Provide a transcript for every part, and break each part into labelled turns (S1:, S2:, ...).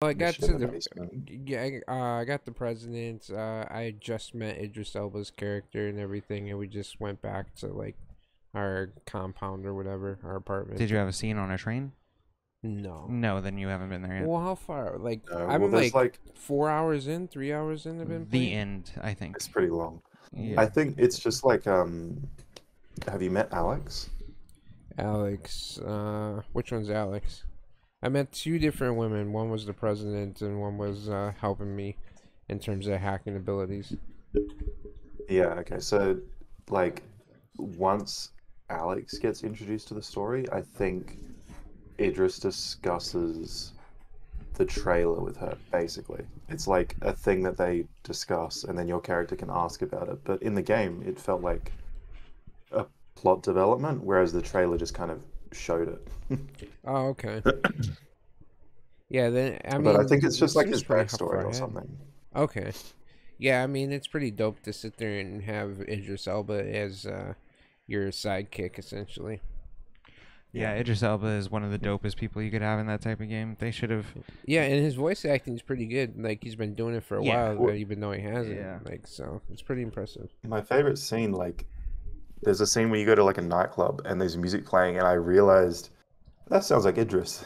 S1: Well, I
S2: the
S1: got
S2: shit
S1: to
S2: in the
S1: the
S2: basement.
S1: yeah, I got the president. I just met Idris Elba's character and everything, and we just went back to like our compound or whatever, our apartment.
S3: Did you have a scene on a train?
S1: No.
S3: No, then you haven't been there yet.
S1: Well, how far? Like
S2: Well,
S1: I'm
S2: there's
S1: like 4 hours in, 3 hours in. I've been
S3: The
S1: playing.
S3: end, I think.
S2: it's pretty long.
S3: Yeah.
S2: I think it's just like have you met Alex?
S1: Alex. Which one's Alex? I met two different women. One was the president, and one was helping me in terms of hacking abilities.
S2: Yeah, okay. So like once Alex gets introduced to the story, I think Idris discusses the trailer with her, basically. It's like a thing that they discuss, and then your character can ask about it. But in the game, it felt like a plot development, whereas the trailer just kind of showed it.
S1: Oh, okay. Yeah, then I mean,
S2: But I think it's just
S1: it
S2: like
S1: seems
S2: his
S1: pretty
S2: backstory
S1: far
S2: or
S1: ahead.
S2: something.
S1: Okay. Yeah, I mean, it's pretty dope to sit there and have Idris Elba as your sidekick, essentially.
S3: Yeah, Idris Elba is one of the dopest people you could have in that type of game. They should have.
S1: Yeah, and his voice acting is pretty good. Like, he's been doing it for a
S3: Yeah.
S1: while, even though he hasn't.
S3: Yeah.
S1: Like, so it's pretty impressive.
S2: My favorite scene, like, there's a scene where you go to like a nightclub and there's music playing, and I realized that sounds like Idris.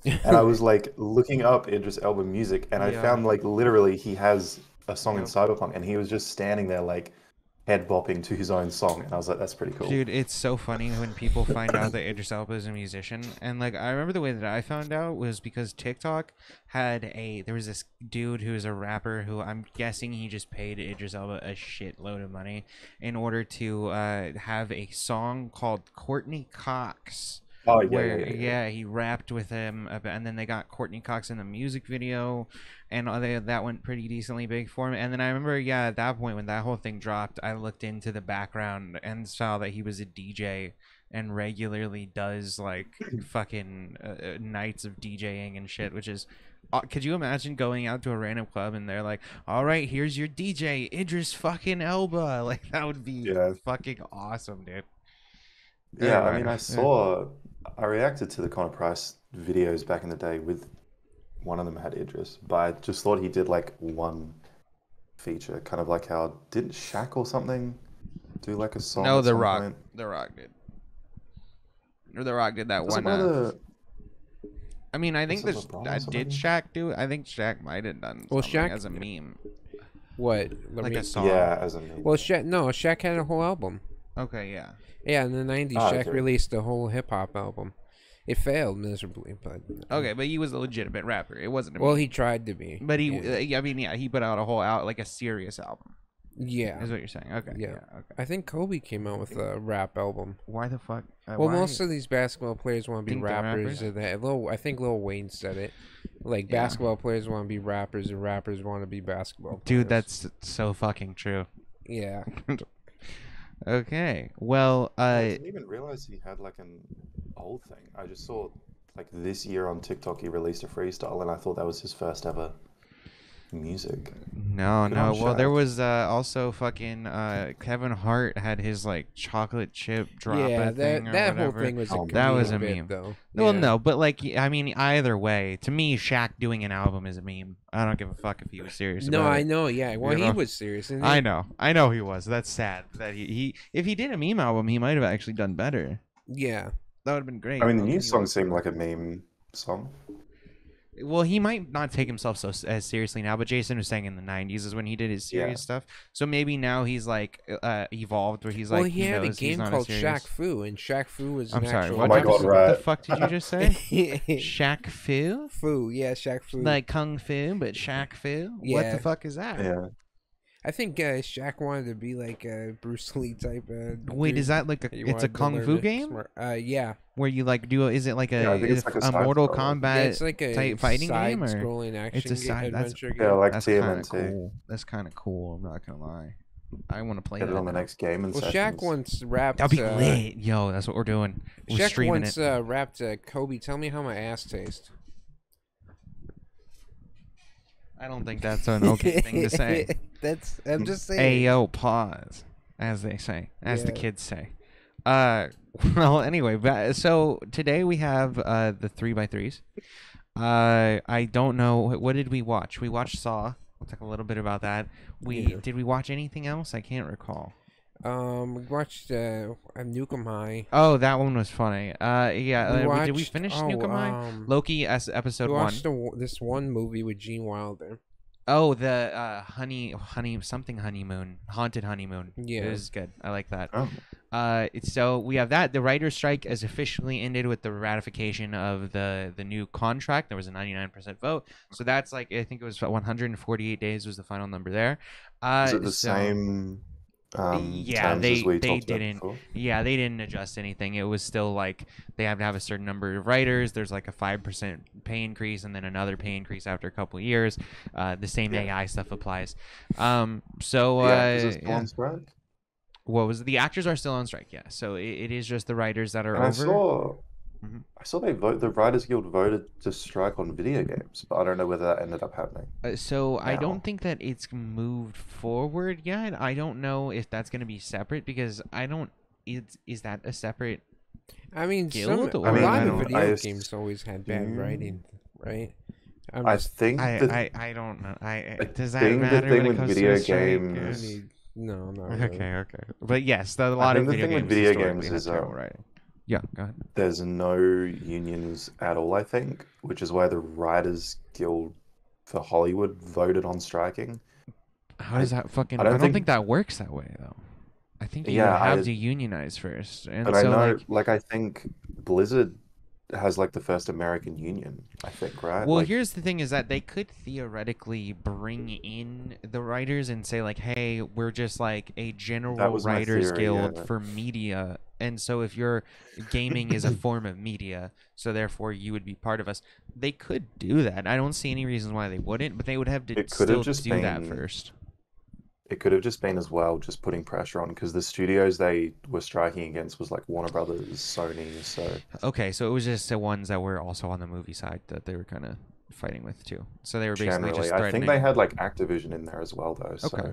S2: And I was like looking up Idris Elba music, and I
S3: Yeah.
S2: found like literally he has a song in
S3: Yep.
S2: Cyberpunk, and he was just standing there like head bopping to his own song, and I was like, that's pretty cool.
S3: Dude, it's so funny when people find out that Idris Elba is a musician. And like, I remember the way that I found out was because TikTok there was this dude who is a rapper who I'm guessing he just paid Idris Elba a shitload of money in order to have a song called Courtney Cox.
S2: Oh yeah,
S3: Where
S2: yeah.
S3: he rapped with him, and then they got Courtney Cox in the music video, and that went pretty decently big for him. And then I remember, at that point when that whole thing dropped, I looked into the background and saw that he was a DJ and regularly does like fucking nights of DJing and shit, which is. Could you imagine going out to a random club and they're like, "All right, here's your DJ, Idris fucking Elba." Like that would be fucking awesome, dude.
S2: Yeah, I mean, I reacted to the Connor Price videos back in the day with one of them had Idris, but I just thought he did like one feature, kind of like how didn't Shaq or something do like a song?
S3: No,
S2: at
S3: The
S2: some
S3: Rock.
S2: point?
S3: The Rock did. Or The Rock did that
S2: Was it
S3: one.
S2: one of the
S3: I mean, I think
S2: was it LeBron or
S3: did
S2: something?
S3: Shaq do it? I think Shaq might have done
S1: Well,
S3: something
S1: Shaq-
S3: as a meme,
S1: What?
S3: like a song.
S2: Yeah, as a meme.
S1: Well, Shaq had a whole album.
S3: Okay, yeah.
S1: Yeah, in the 90s,
S2: Oh,
S1: Shaq
S2: okay.
S1: released a whole hip hop album. It failed miserably, but.
S3: Okay, but he was a legitimate rapper. It wasn't a
S1: Well,
S3: meme.
S1: he tried to be.
S3: But
S1: Yeah.
S3: I mean, yeah, he put out a whole like a serious album.
S1: Yeah.
S3: Is what you're saying? Okay.
S1: Yeah.
S3: Okay.
S1: I think Kobe came out with a rap album.
S3: Why the fuck?
S1: Well,
S3: why?
S1: most of these basketball players want to be
S3: Think they're
S1: rappers.
S3: rappers?
S1: I think Lil Wayne said it. Like,
S3: Yeah.
S1: basketball players want to be rappers, and rappers want to be basketball players.
S3: Dude, that's so fucking true.
S1: Yeah.
S3: Okay. Well,
S2: I didn't even realize he had like an old thing. I just saw like this year on TikTok he released a freestyle, and I thought that was his first ever music.
S3: no.
S2: Good on
S3: Well, there
S2: Shaq.
S3: was also fucking Kevin Hart had his like chocolate chip drop
S1: Yeah,
S3: thing or
S1: that whole
S3: whatever.
S1: thing was a
S3: that was a
S1: comedic bit,
S3: meme.
S1: though.
S3: Well,
S1: Yeah.
S3: no, but like, I mean, either way, to me, Shaq doing an album is a meme. I don't give a fuck if he was serious.
S1: No,
S3: about
S1: I
S3: it.
S1: know. Yeah. Well,
S3: You
S1: he
S3: know?
S1: was serious. And
S3: I know he was. That's sad that he if he did a meme album, he might have actually done better.
S1: Yeah.
S3: That would have been great.
S2: I mean, the
S3: But
S2: new
S3: he
S2: song
S3: was-
S2: seemed like a meme song.
S3: Well, he might not take himself as seriously now, but Jason was saying in the '90s is when he did his serious stuff. So maybe now he's like evolved, where he's
S1: Well,
S3: like
S1: he had a
S3: knows he's
S1: game
S3: not
S1: called
S3: as serious.
S1: Shaq Fu, and Shaq Fu was
S3: I'm
S1: an
S3: sorry.
S1: actual.
S2: Oh my God, right.
S3: What the fuck did you just say? Shaq Fu?
S1: Fu, yeah, Shaq Fu.
S3: Like Kung Fu, but Shaq Fu? What
S1: Yeah.
S3: the fuck is that?
S2: Yeah.
S1: I think Shaq wanted to be like a Bruce Lee type.
S3: Wait,
S1: dude.
S3: is that like
S1: He
S3: it's a
S1: wanted to
S3: Kung
S1: learn
S3: Fu
S1: to
S3: game?
S1: smart- Yeah.
S3: Where you like do? Is it like
S2: Yeah, I think it's like a side
S3: Mortal
S2: scroller.
S3: Kombat
S1: Yeah, it's like a
S3: type fighting game, or
S1: side-scrolling action
S3: it's a side? That's
S1: adventure
S2: Yeah,
S1: game.
S2: like
S3: that's kind of
S2: TMNT.
S3: cool. That's kind of cool. I'm not gonna lie. I want to play
S2: Get
S3: that
S2: it on the
S3: now.
S2: next game and
S1: Well,
S2: sessions.
S1: Shaq once rapped.
S3: That'll be lit, yo. That's what we're doing. We're
S1: Shaq
S3: streaming
S1: once
S3: it.
S1: rapped, "Kobe, tell me how my ass tastes."
S3: I don't think that's an okay thing to say.
S1: I'm just saying.
S3: Ayo, pause, as they say, as the
S1: Yeah.
S3: kids say. Well, anyway, so today we have the 3x3s. I don't know. What did we watch? We watched Saw. We'll talk a little bit about that. Did we watch anything else? I can't recall.
S1: We watched Nukem High.
S3: Oh, that one was funny. Yeah. Did we finish Nukem High? Loki as episode 1.
S1: We watched this one movie with Gene Wilder.
S3: Oh, the honeymoon, haunted honeymoon.
S1: Yeah,
S3: it was good. I like that.
S2: Oh.
S3: So we have that. The writer's strike has officially ended with the ratification of the new contract. There was a 99% vote. So that's like, I think it was 148 days was the final number there.
S2: Is it the same?
S3: Yeah, they didn't.
S2: Before?
S3: Yeah, they didn't adjust anything. It was still like they have to have a certain number of writers. There's like a 5% pay increase, and then another pay increase after a couple of years. The same AI stuff applies. So
S2: on strike?
S3: What was it? The actors are still on strike? Yeah. So it is just the writers that are
S2: and
S3: over.
S2: I saw the Writers Guild voted to strike on video games, but I don't know whether that ended up happening.
S3: So I don't think that it's moved forward yet. I don't know if that's going to be separate because I don't. Is that a separate?
S1: I mean,
S3: guild?
S1: a lot of video games always had bad writing, right?
S2: I think
S3: I don't know. Does that
S2: matter?
S3: The thing
S2: when it
S3: with
S2: comes
S3: video
S2: to games.
S1: No.
S3: Okay. But yes, a lot of
S2: video games is
S3: writing. Yeah, go ahead.
S2: There's no unions at all, I think, which is why the Writers Guild for Hollywood voted on striking.
S3: How does that fucking... I don't think that works that way, though. I think you have to unionize first. And
S2: but
S3: so,
S2: I know, I think Blizzard has, the first American union, I think, right?
S3: Well, here's the thing is that they could theoretically bring in the writers and say, hey, we're just, a general writers guild for media. And so if your gaming is a form of media, so therefore you would be part of us, they could do that. I don't see any reasons why they wouldn't, but they would have to still do that first.
S2: It could have just been as well just putting pressure on, because the studios they were striking against was Warner Brothers, Sony, so...
S3: Okay, so it was just the ones that were also on the movie side that they were kind of fighting with too. So they were basically just threatening.
S2: I think they had Activision in there as well, though. So.
S3: Okay.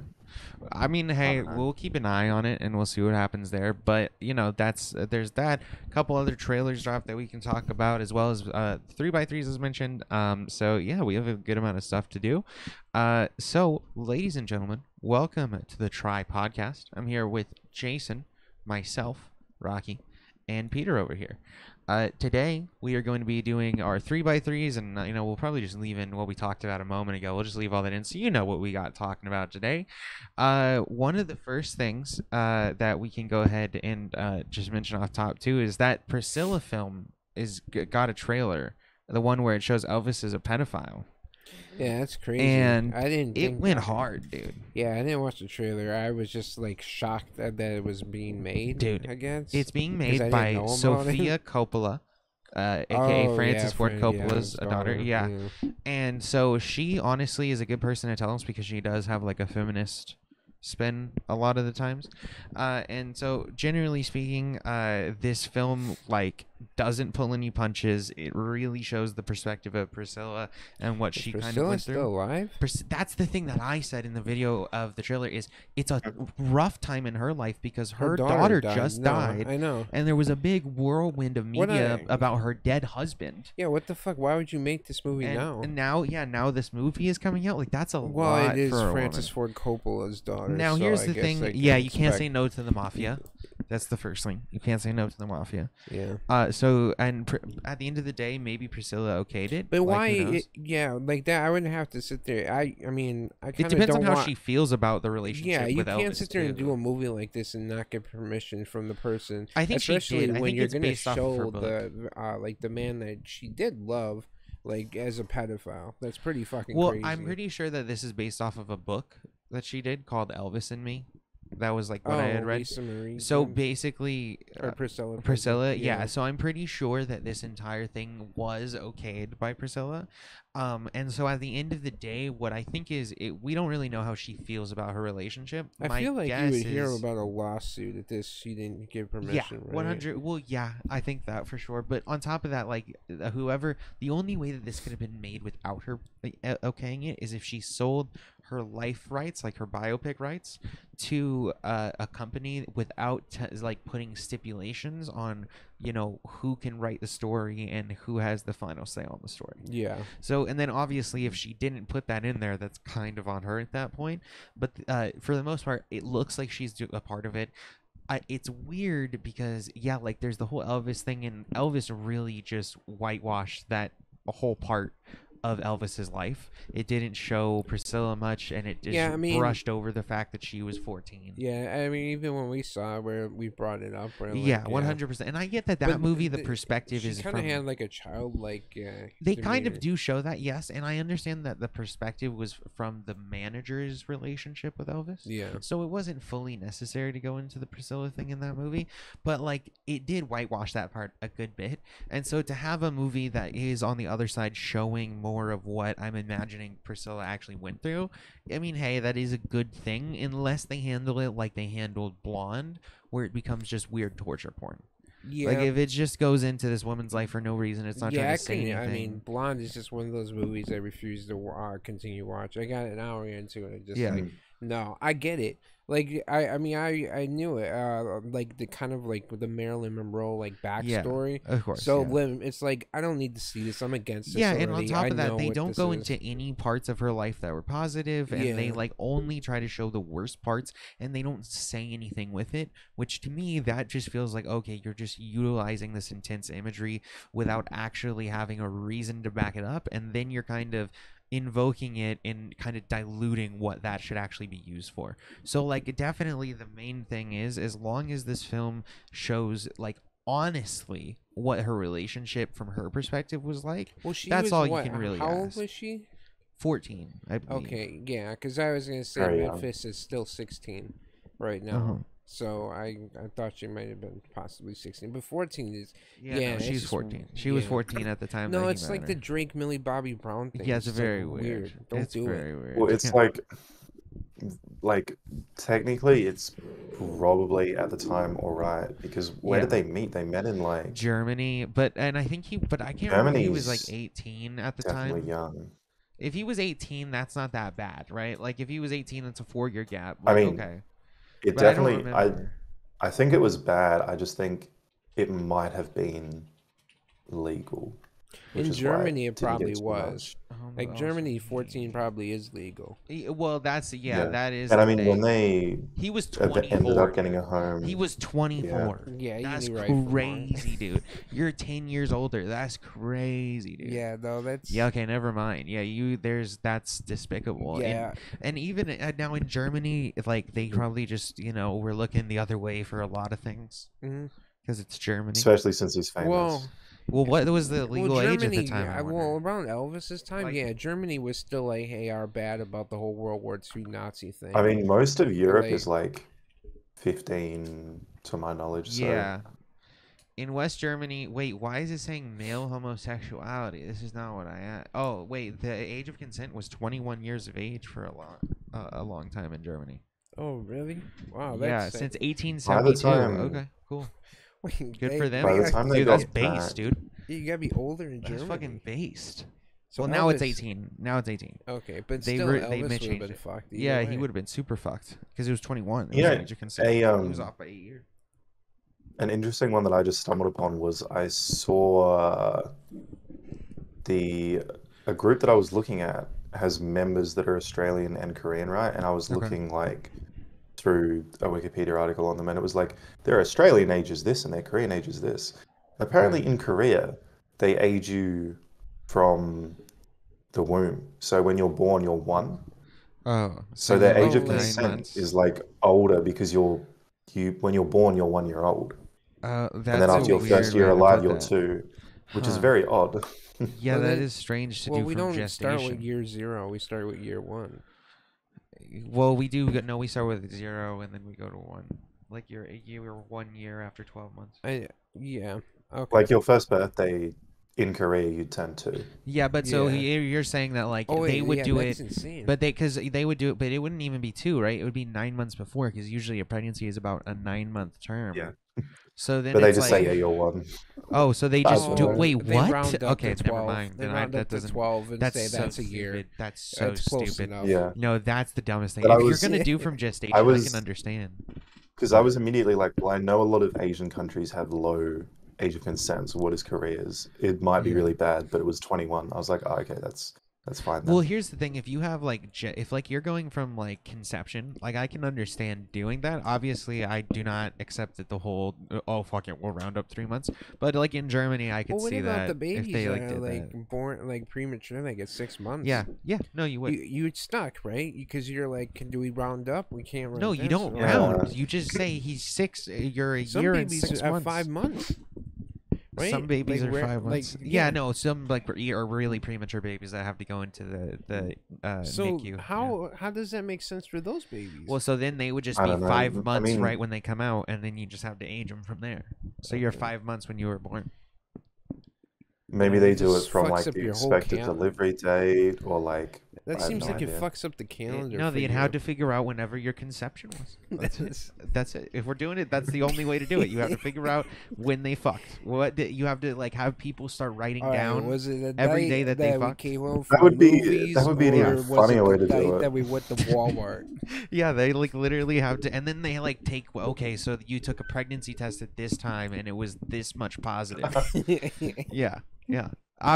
S3: I mean, hey, we'll keep an eye on it and we'll see what happens there. But there's that. A couple other trailers dropped that we can talk about, as well as 3x3s as mentioned. So yeah, we have a good amount of stuff to do. So ladies and gentlemen, welcome to the Tripodcast. I'm here with Jason, myself, Rocky, and Peter over here. Today we are going to be doing our 3x3s, and we'll probably just leave in what we talked about a moment ago. We'll just leave all that in so you know what we got talking about today. One of the first things that we can go ahead and just mention off top too is that Priscilla film got a trailer, the one where it shows Elvis as a pedophile.
S1: Yeah, that's crazy.
S3: And
S1: it
S3: went hard, dude.
S1: Yeah, I didn't watch the trailer. I was just shocked that it was being made.
S3: Dude,
S1: I guess
S3: it's being made by Sofia Coppola, aka Francis Ford Coppola's daughter. Yeah, and so she honestly is a good person to tell us because she does have a feminist spin a lot of the times, and so generally speaking, this film doesn't pull any punches. It really shows the perspective of Priscilla and what she kind of went through.
S1: Still alive?
S3: That's the thing that I said in the video of the trailer is it's a rough time in her life because her daughter just died.
S1: I know.
S3: And there was a big whirlwind of media about her dead husband.
S1: Yeah, what the fuck? Why would you make this movie now?
S3: And now this movie is coming out. That's a lot.
S1: Well, it is
S3: for
S1: Francis Ford Coppola's daughter.
S3: Now here's the thing. Yeah, you can't say no to the mafia. That's the first thing. You can't say no to the mafia.
S1: Yeah.
S3: So at the end of the day, maybe Priscilla okayed it.
S1: But why? That. I wouldn't have to sit there. I mean, I kind of
S3: It depends on how she feels about the relationship.
S1: Yeah, you
S3: with
S1: can't
S3: Elvis
S1: sit there and do a movie like this and not get permission from the person.
S3: I think
S1: especially
S3: she did.
S1: when you're gonna
S3: show
S1: the man that she did love, as a pedophile. That's pretty fucking
S3: crazy.
S1: Well,
S3: I'm pretty sure that this is based off of a book that she did called Elvis and Me. That was what I had read.
S1: Lisa Marie
S3: so basically,
S1: or Priscilla.
S3: Priscilla, yeah. So I'm pretty sure that this entire thing was okayed by Priscilla. And so at the end of the day, what I think is we don't really know how she feels about her relationship.
S1: I feel like you would hear about a lawsuit if she didn't give permission.
S3: Yeah, 100. Well, yeah, I think that for sure. But on top of that, the only way that this could have been made without her okaying it is if she sold her life rights, like her biopic rights, to a company without like putting stipulations on, you know, who can write the story and who has the final say on the story.
S1: Yeah.
S3: So, and then obviously if she didn't put that in there, that's kind of on her at that point. But for the most part, it looks like she's a part of it. It's weird because, yeah, like there's the whole Elvis thing, and Elvis really just whitewashed that whole part of Elvis's life. It didn't show Priscilla much, and it just brushed over the fact that she was 14.
S1: Yeah, I mean, even when we saw it, where we brought it up, where, like,
S3: yeah, 100%. And I get that movie, the perspective is
S1: kind of had like a childlike.
S3: They kind of do show that, yes, and I understand that the perspective was from the manager's relationship with Elvis.
S1: Yeah.
S3: So it wasn't fully necessary to go into the Priscilla thing in that movie, but like it did whitewash that part a good bit. And so to have a movie that is on the other side showing more of what I'm imagining Priscilla actually went through, I mean, hey, that is a good thing, unless they handle it like they handled Blonde, where it becomes just weird torture porn. Yeah. Like if it just goes into this woman's life for no reason, it's not trying to say anything.
S1: I mean, Blonde is just one of those movies I refuse to continue watch. I got an hour into it, just like, no, I get it. Like I mean I knew it. Like the kind of like the Marilyn Monroe like backstory.
S3: Yeah, of course.
S1: So it's like I don't need to see this. I'm against this.
S3: Yeah,
S1: already.
S3: And on top of that, they don't go into any parts of her life that were positive, and they like only try to show the worst parts, and they don't say anything with it. Which to me, that just feels like, okay, you're just utilizing this intense imagery without actually having a reason to back it up, and then you're kind of invoking it and kind of diluting what that should actually be used for. So like definitely the main thing is, as long as this film shows like honestly what her relationship from her perspective was like, that's all you can really ask.
S1: How old was she?
S3: 14, I believe.
S1: Okay, yeah, because I was gonna say Memphis is still 16 right now. So I thought she might have been possibly 16, but 14 is
S3: no, she's 14. She was 14 at the time.
S1: No, it's like the Drake Millie Bobby Brown thing.
S3: Yeah, it's very weird.
S1: Don't do it.
S3: Weird.
S2: Well, it's like technically it's probably at the time all right, because where did they meet? They met in like
S3: Germany, and I think I can't remember, he was like 18 at the time.
S2: Definitely young.
S3: If he was 18, that's not that bad, right? Like if he was 18, that's a 4-year gap.
S2: I mean,
S3: okay.
S2: It definitely, I think it was bad. I just think it might have been legal.
S1: In Germany, it probably was. Like Germany, 14 probably is legal.
S3: Well, that is.
S2: And I mean, when
S3: he was 24.
S2: Ended up getting a home.
S3: He was 24.
S1: Yeah,
S3: that's crazy, dude. You're 10 years older. That's crazy, dude.
S1: Yeah, no, that's.
S3: Yeah, okay, never mind. Yeah, that's despicable.
S1: Yeah.
S3: And even now in Germany, like they probably just were looking the other way for a lot of things because it's Germany,
S2: especially since he's famous.
S3: Well, what was the legal age at the time?
S1: Around Elvis's time, Germany was still like, hey, are bad about the whole World War II Nazi thing.
S2: I mean, most of Europe is like 15, to my knowledge. So.
S3: Yeah. In West Germany, wait, why is it saying male homosexuality? This is not what I asked. Oh, wait, the age of consent was 21 years of age for a long time in Germany.
S1: Oh, really? Wow.
S3: That's since 1872. Okay, cool. Good for them.
S2: By the time
S3: dude, that's based, dude.
S1: You gotta be older in Germany.
S3: That's fucking based.
S1: So
S3: well, now it's 18. Now it's 18.
S1: Okay, but still, Elvis would have been fucked.
S3: Yeah, he would have been super fucked because he was 21.
S2: He
S3: was off by 8 years.
S2: An interesting one that I just stumbled upon was I saw a group that I was looking at has members that are Australian and Korean, right? And I was looking like through a Wikipedia article on them, and it was like their Australian age is this and their Korean age is this. Apparently in Korea, they age you from the womb. So when you're born, you're 1.
S3: Oh.
S2: So their age of consent is like older because when you're born, you're 1 year old.
S3: And
S2: then after your first year alive, you're 2, which is very odd.
S3: Yeah, that is strange to do from gestation.
S1: We don't start with year 0. We start with year 1.
S3: Well, we do. No, we start with 0 and then we go to 1. Like you're 1 year after 12 months.
S1: Yeah. Okay.
S2: Like your first birthday in Korea, you'd turn 2.
S3: Yeah, but so you're saying that like they would do it,
S1: insane.
S3: but they would do it, but it wouldn't even be 2, right? It would be 9 months before, because usually a pregnancy is about a 9-month term.
S2: Yeah.
S3: So then
S2: But they
S3: it's
S2: just
S3: like,
S2: say, yeah, you're one.
S3: oh, so they just
S2: don't
S3: do.
S2: know.
S3: Wait,
S1: They
S3: what?
S1: round up
S3: Okay,
S1: to
S3: never
S1: 12.
S3: mind.
S1: They
S3: Then
S1: round
S3: that
S1: up to
S3: doesn't.
S1: 12 and
S3: That's
S1: say
S3: so
S1: that's a
S3: stupid.
S1: year.
S3: That's so
S1: That's close
S3: stupid.
S1: enough.
S2: Yeah.
S3: No, that's the dumbest thing.
S2: But
S3: If
S2: I
S3: you're
S2: was-
S3: gonna do from gestation,
S2: I
S3: I
S2: was-
S3: can understand.
S2: Because I was immediately like, well, I know a lot of Asian countries have low age of consent, so what is Korea's? It might be
S3: Yeah.
S2: really bad, but it was 21. I was like, oh, okay, that's fine then.
S3: Well, here's the thing: if you have like, if like you're going from like conception, like I can understand doing that. Obviously, I do not accept that the whole oh fuck it, we'll round up 3 months. But like in Germany, I could
S1: Well, what
S3: see
S1: about
S3: that
S1: the babies
S3: if they like
S1: that
S3: did
S1: are like
S3: that.
S1: born like premature, like at 6 months?
S3: Yeah, no, you would.
S1: You'd stuck, right? Because you're like, do we round up? We can't round.
S3: No, you
S1: down,
S3: don't
S1: so-
S2: Yeah.
S3: round. You just say he's 6. You're a
S1: Some
S3: year and
S1: babies
S3: 6
S1: are
S3: months.
S1: 5 months. Right?
S3: Some babies
S1: Like,
S3: are
S1: rare-
S3: 5
S1: like,
S3: months. yeah, no, some like are really premature babies that have to go into the
S1: So
S3: NICU.
S1: how does that make sense for those babies?
S3: Well, so then they would just
S2: I
S3: be
S2: don't know.
S3: 5
S2: I
S3: months
S2: mean-
S3: right when they come out, and then you just have to age them from there. So you're 5 months when you were born.
S2: Maybe
S1: Yeah,
S2: they
S1: it
S2: do it
S1: just
S2: from
S1: fucks
S2: like
S1: up
S2: the
S1: your whole
S2: expected
S1: cal-
S2: delivery date, or like
S1: that
S2: I have
S1: seems
S2: no
S1: like
S2: idea.
S1: it fucks up the calendar.
S3: No,
S1: for
S3: they'd
S1: you.
S3: have to figure out whenever your conception was. That's it. That's it. If we're doing it, that's the only way to do it. You have to figure out when they fucked. You have to like have people start writing
S1: All right,
S3: down.
S1: was it a
S3: every
S1: night
S3: day that they
S1: we
S3: fucked?
S1: came home
S2: That
S1: from
S2: would be-
S1: movies,
S2: that would be an
S1: or
S2: even
S1: was
S2: funnier
S1: it
S2: way
S1: the
S2: to do
S1: night
S2: it.
S1: that we went to Walmart?
S3: Yeah, they like literally have to, and then they like take. Okay, so you took a pregnancy test at this time, and it was this much positive. Yeah.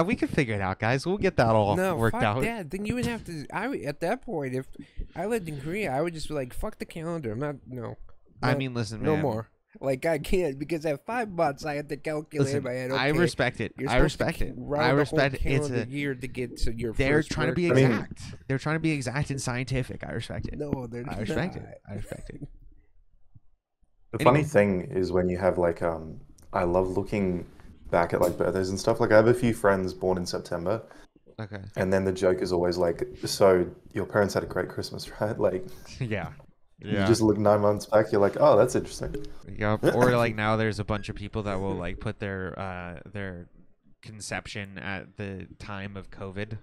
S3: We could figure it out, guys. We'll get that all
S1: No,
S3: worked
S1: fuck
S3: out.
S1: that. Then you would have to. At that point, if I lived in Korea, I would just be like, "Fuck the calendar." I'm not. No.
S3: I
S1: Not-
S3: mean, listen,
S1: no
S3: man.
S1: more. Like I can't because at 5 months I had to calculate
S3: Listen,
S1: in my head.
S3: I
S1: Okay,
S3: respect it.
S1: you're
S3: I
S1: supposed to
S3: respect it.
S1: round
S3: I
S1: the whole
S3: respect it. It's
S1: calendar
S3: a.
S1: year to get to your.
S3: They're
S1: first
S3: trying to be
S1: birthday.
S2: I mean-
S3: exact. They're trying to be exact and scientific. I respect it.
S1: No, they're
S3: I respect
S1: not.
S3: it. I respect it.
S2: The
S3: Anyway.
S2: funny thing is when you have like I love looking back at like birthdays and stuff. Like I have a few friends born in September,
S3: Okay.
S2: and then the joke is always like, so your parents had a great Christmas, right? Like
S3: Yeah.
S2: you just look 9 months back, you're like, oh, that's interesting.
S3: Yep. Or like now, there's a bunch of people that will like put their conception at the time of COVID.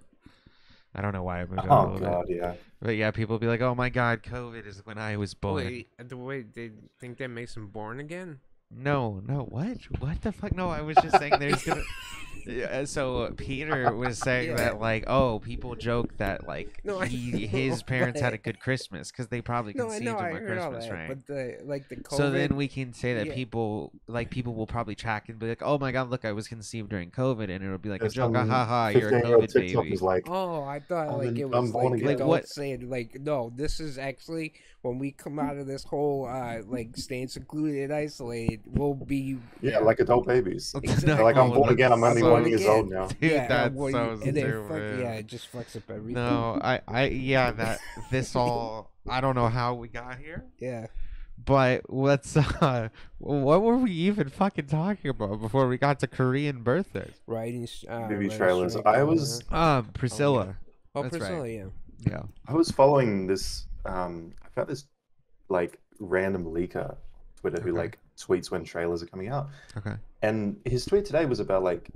S3: I don't know why I moved on a
S2: Oh
S3: little
S2: god,
S3: bit.
S2: yeah.
S3: But yeah, people will be like, "Oh my God, COVID is when I was born."
S1: Wait, the way they think that makes them born again?
S3: No, what the fuck? No, I was just saying there's gonna. Yeah, so Peter was saying
S1: Yeah.
S3: that like, oh, people joke that like
S1: No, I
S3: his
S1: know,
S3: parents had a
S1: but-
S3: good Christmas because they probably
S1: No, I
S3: conceived
S1: know. I
S3: him a
S1: heard all
S3: Christmas,
S1: that,
S3: right?
S1: but the COVID.
S3: So then we can say that
S1: yeah.
S3: people will probably track and be like, oh my God, look, I was conceived during COVID, and it'll be like a
S2: There's
S3: joke,
S2: some
S3: haha, you're a
S2: 15-year-old
S3: COVID
S2: TikTok
S3: baby.
S2: is like,
S1: Oh, I thought
S2: I'm
S1: like
S2: in-
S1: it
S2: I'm
S1: was
S2: born
S1: like
S2: again.
S1: adults
S3: What?
S1: saying like, no, this is actually when we come out of this whole like staying secluded and isolated, we'll be
S2: yeah, like adult babies.
S1: Exactly.
S2: They're like, I'm born again. I'm only
S3: So
S2: 1 years old now.
S3: Dude,
S1: yeah,
S3: that's
S1: what
S3: so
S1: you- and then fuck,
S3: stupid.
S1: yeah, it just fucks up everything.
S3: No, this all, I don't know how we got here,
S1: Yeah.
S3: but let's, what were we even fucking talking about before we got to Korean birthdays?
S1: Writing.
S2: Movie
S1: writing
S2: trailers.
S1: strike,
S2: I was
S3: Priscilla.
S1: Oh,
S3: That's right.
S1: Priscilla, yeah.
S3: Yeah.
S2: I was following this. I found this like random leaker Twitter who
S3: Okay.
S2: like tweets when trailers are coming out,
S3: Okay.
S2: and his tweet today was about like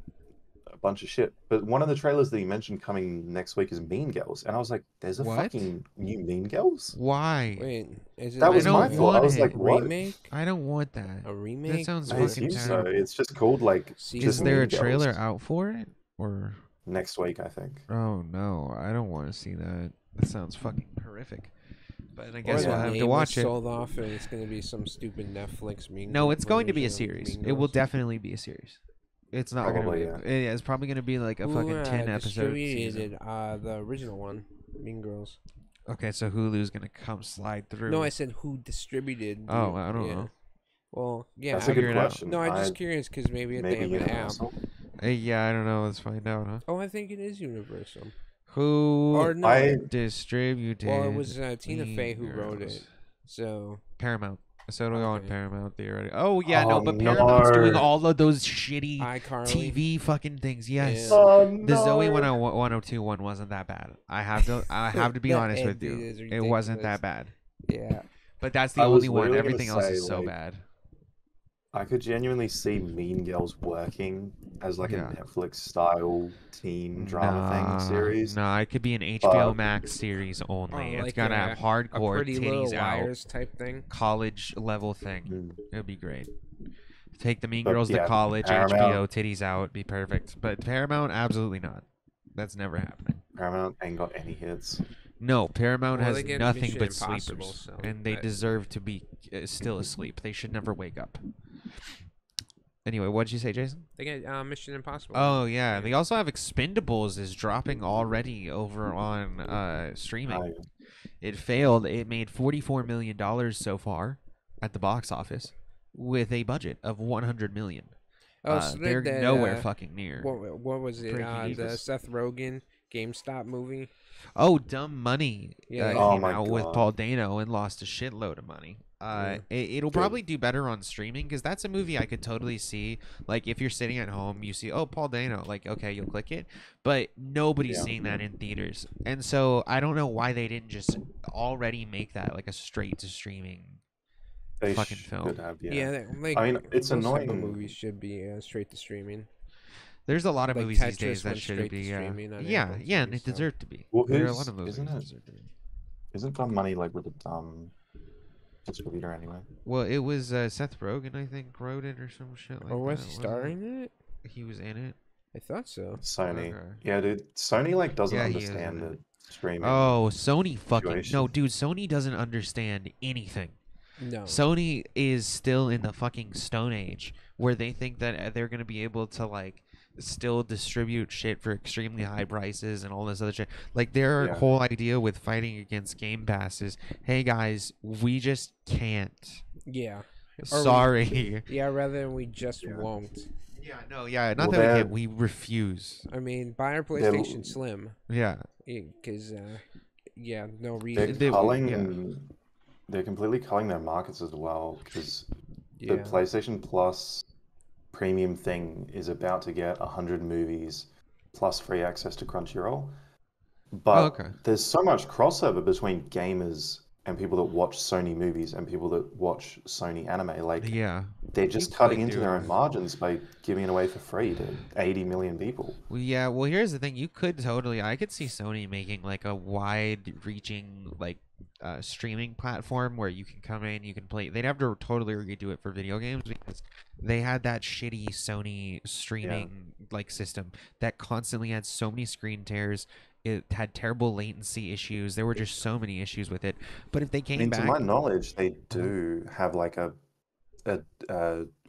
S2: a bunch of shit. But one of the trailers that he mentioned coming next week is Mean Girls, and I was like, "There's a
S3: What?
S2: fucking new Mean Girls."
S3: Why?
S1: Wait, is it
S2: That
S1: like
S2: was
S3: I
S2: my
S3: don't
S2: thought. I
S3: want
S2: was
S3: it.
S2: like, "What?"
S1: remake?
S3: I don't want that.
S1: A remake?
S3: sounds
S2: I
S3: fucking
S2: assume so.
S3: terrible.
S2: It's just called like
S1: See,
S2: just
S3: Is there a
S2: Mean Girls.
S3: trailer out for it? Or
S2: Next week, I think.
S3: oh no, I don't want to see that. That sounds fucking horrific. But I guess
S1: Or
S3: we'll
S1: the
S3: have to
S1: name
S3: watch
S1: was
S3: it.
S1: sold off and it's gonna be some stupid Netflix Mean
S3: No,
S1: Girls
S3: it's going to be a
S1: version of
S3: series.
S1: Mean
S3: It will
S1: Girls.
S3: definitely be a series. It's not
S2: Probably,
S3: gonna be. Yeah, it's probably gonna be like a
S1: Who,
S3: fucking 10 episode
S1: distributed
S3: season.
S1: the original one, Mean Girls.
S3: Okay, so Hulu's gonna come slide through.
S1: No, I said who distributed.
S3: Oh, I don't
S1: yeah.
S3: know.
S1: Well, yeah.
S2: That's
S1: I
S2: a good
S3: figure it out.
S2: question.
S1: No, I'm just curious because maybe if they have an app.
S2: Universal?
S3: Yeah, I don't know. Let's find out, huh?
S1: Oh, I think it is Universal.
S3: Who
S1: Or no.
S2: I-
S3: distributed?
S1: Well, it was Tina Fey who
S3: Mean
S1: wrote
S3: Girls?
S1: it. So
S3: Paramount. So it'll go on
S1: Okay.
S3: Paramount theoretically. Oh yeah, no,
S2: Oh,
S3: but Paramount's doing
S2: no.
S3: all of those shitty
S1: iCarly.
S3: TV fucking things. Yes.
S1: Yeah.
S2: Oh,
S3: The Zoe
S2: no.
S3: 102 one wasn't that bad. I have to be
S1: That
S3: honest with
S1: ending
S3: you.
S1: is
S3: It wasn't
S1: ridiculous.
S3: that bad.
S1: Yeah.
S3: But that's the
S2: I was
S3: only one.
S2: literally gonna
S3: Everything else is
S2: say,
S3: so
S2: like,
S3: bad.
S2: I could genuinely see Mean Girls working as like
S3: Yeah.
S2: a Netflix style teen drama thing series.
S3: No, it could be an HBO
S2: But-
S3: Max series only.
S1: Oh,
S3: It's
S1: like
S3: gonna
S1: a-
S3: have
S1: A
S3: hardcore
S1: Pretty Little
S3: titties out,
S1: Liars type thing.
S3: college level thing.
S2: Mm.
S3: It would be great. Take the Mean
S2: But,
S3: Girls to
S2: yeah,
S3: college,
S2: Paramount-
S3: HBO, titties out, be perfect. But Paramount, absolutely not. That's never happening.
S2: Paramount ain't got any hits.
S3: No, Paramount
S1: Well,
S3: has
S1: they get
S3: nothing
S1: Mission
S3: but
S1: Impossible,
S3: sleepers,
S1: so
S3: and they deserve to be still asleep. They should never wake up. Anyway, what did you say, Jason?
S1: They get Mission Impossible.
S3: Oh yeah, they also have Expendables is dropping already over on streaming. It failed. It made $44 million so far at the box office with a budget of $100 million.
S1: Oh, so
S3: they're nowhere fucking near.
S1: What was it? The Seth Rogen GameStop movie.
S3: Oh, Dumb Money
S1: Yeah.
S3: came out with Paul Dano and lost a shitload of money. It'll probably do better on streaming because that's a movie I could totally see. Like, if you're sitting at home, you see, oh, Paul Dano, like, okay, you'll click it. But nobody's seeing that in theaters. And so I don't know why they didn't just already make that like a straight to streaming fucking film.
S1: Like,
S2: I mean, it's annoying.
S1: Type of movies should be straight to streaming.
S3: There's a lot of
S1: like
S3: movies
S1: Tetris
S3: these days that should be.
S1: Yeah,
S3: and it deserved to be.
S2: Well,
S3: there are a lot of movies that deserve to be.
S2: Isn't Dumb Money like with a dumb distributor anyway?
S3: Well, it was Seth Rogen, I think, wrote it or some shit like that.
S1: Or was he starring in it?
S3: He was in it.
S1: I thought so.
S2: Sony.
S3: Okay.
S2: Yeah, dude. Sony like doesn't understand the streaming.
S3: Oh, Sony fucking
S2: situation.
S3: no, dude. Sony doesn't understand anything.
S1: No.
S3: Sony is still in the fucking Stone Age where they think that they're gonna be able to like still distribute shit for extremely high prices and all this other shit. Like their whole idea with fighting against Game Pass is, hey guys, we just can't.
S1: Yeah.
S3: Sorry.
S1: Rather than we just won't.
S3: Not that we can't. We refuse.
S1: I mean, buy our PlayStation Slim.
S3: Yeah.
S1: Because, no reason.
S2: They're completely culling their markets as well because the PlayStation Plus premium thing is about to get 100 movies plus free access to Crunchyroll. But there's so much crossover between gamers and people that watch Sony movies and people that watch Sony anime. Like, they're just cutting into their own margins by giving it away for free to 80 million people.
S3: Well, here's the thing. I could see Sony making like a wide-reaching like streaming platform where you can come in, you can play. They'd have to totally redo it for video games because they had that shitty Sony streaming like system that constantly had so many screen tears. It had terrible latency issues. There were just so many issues with it. But if they came back,
S2: to my knowledge, they do have like a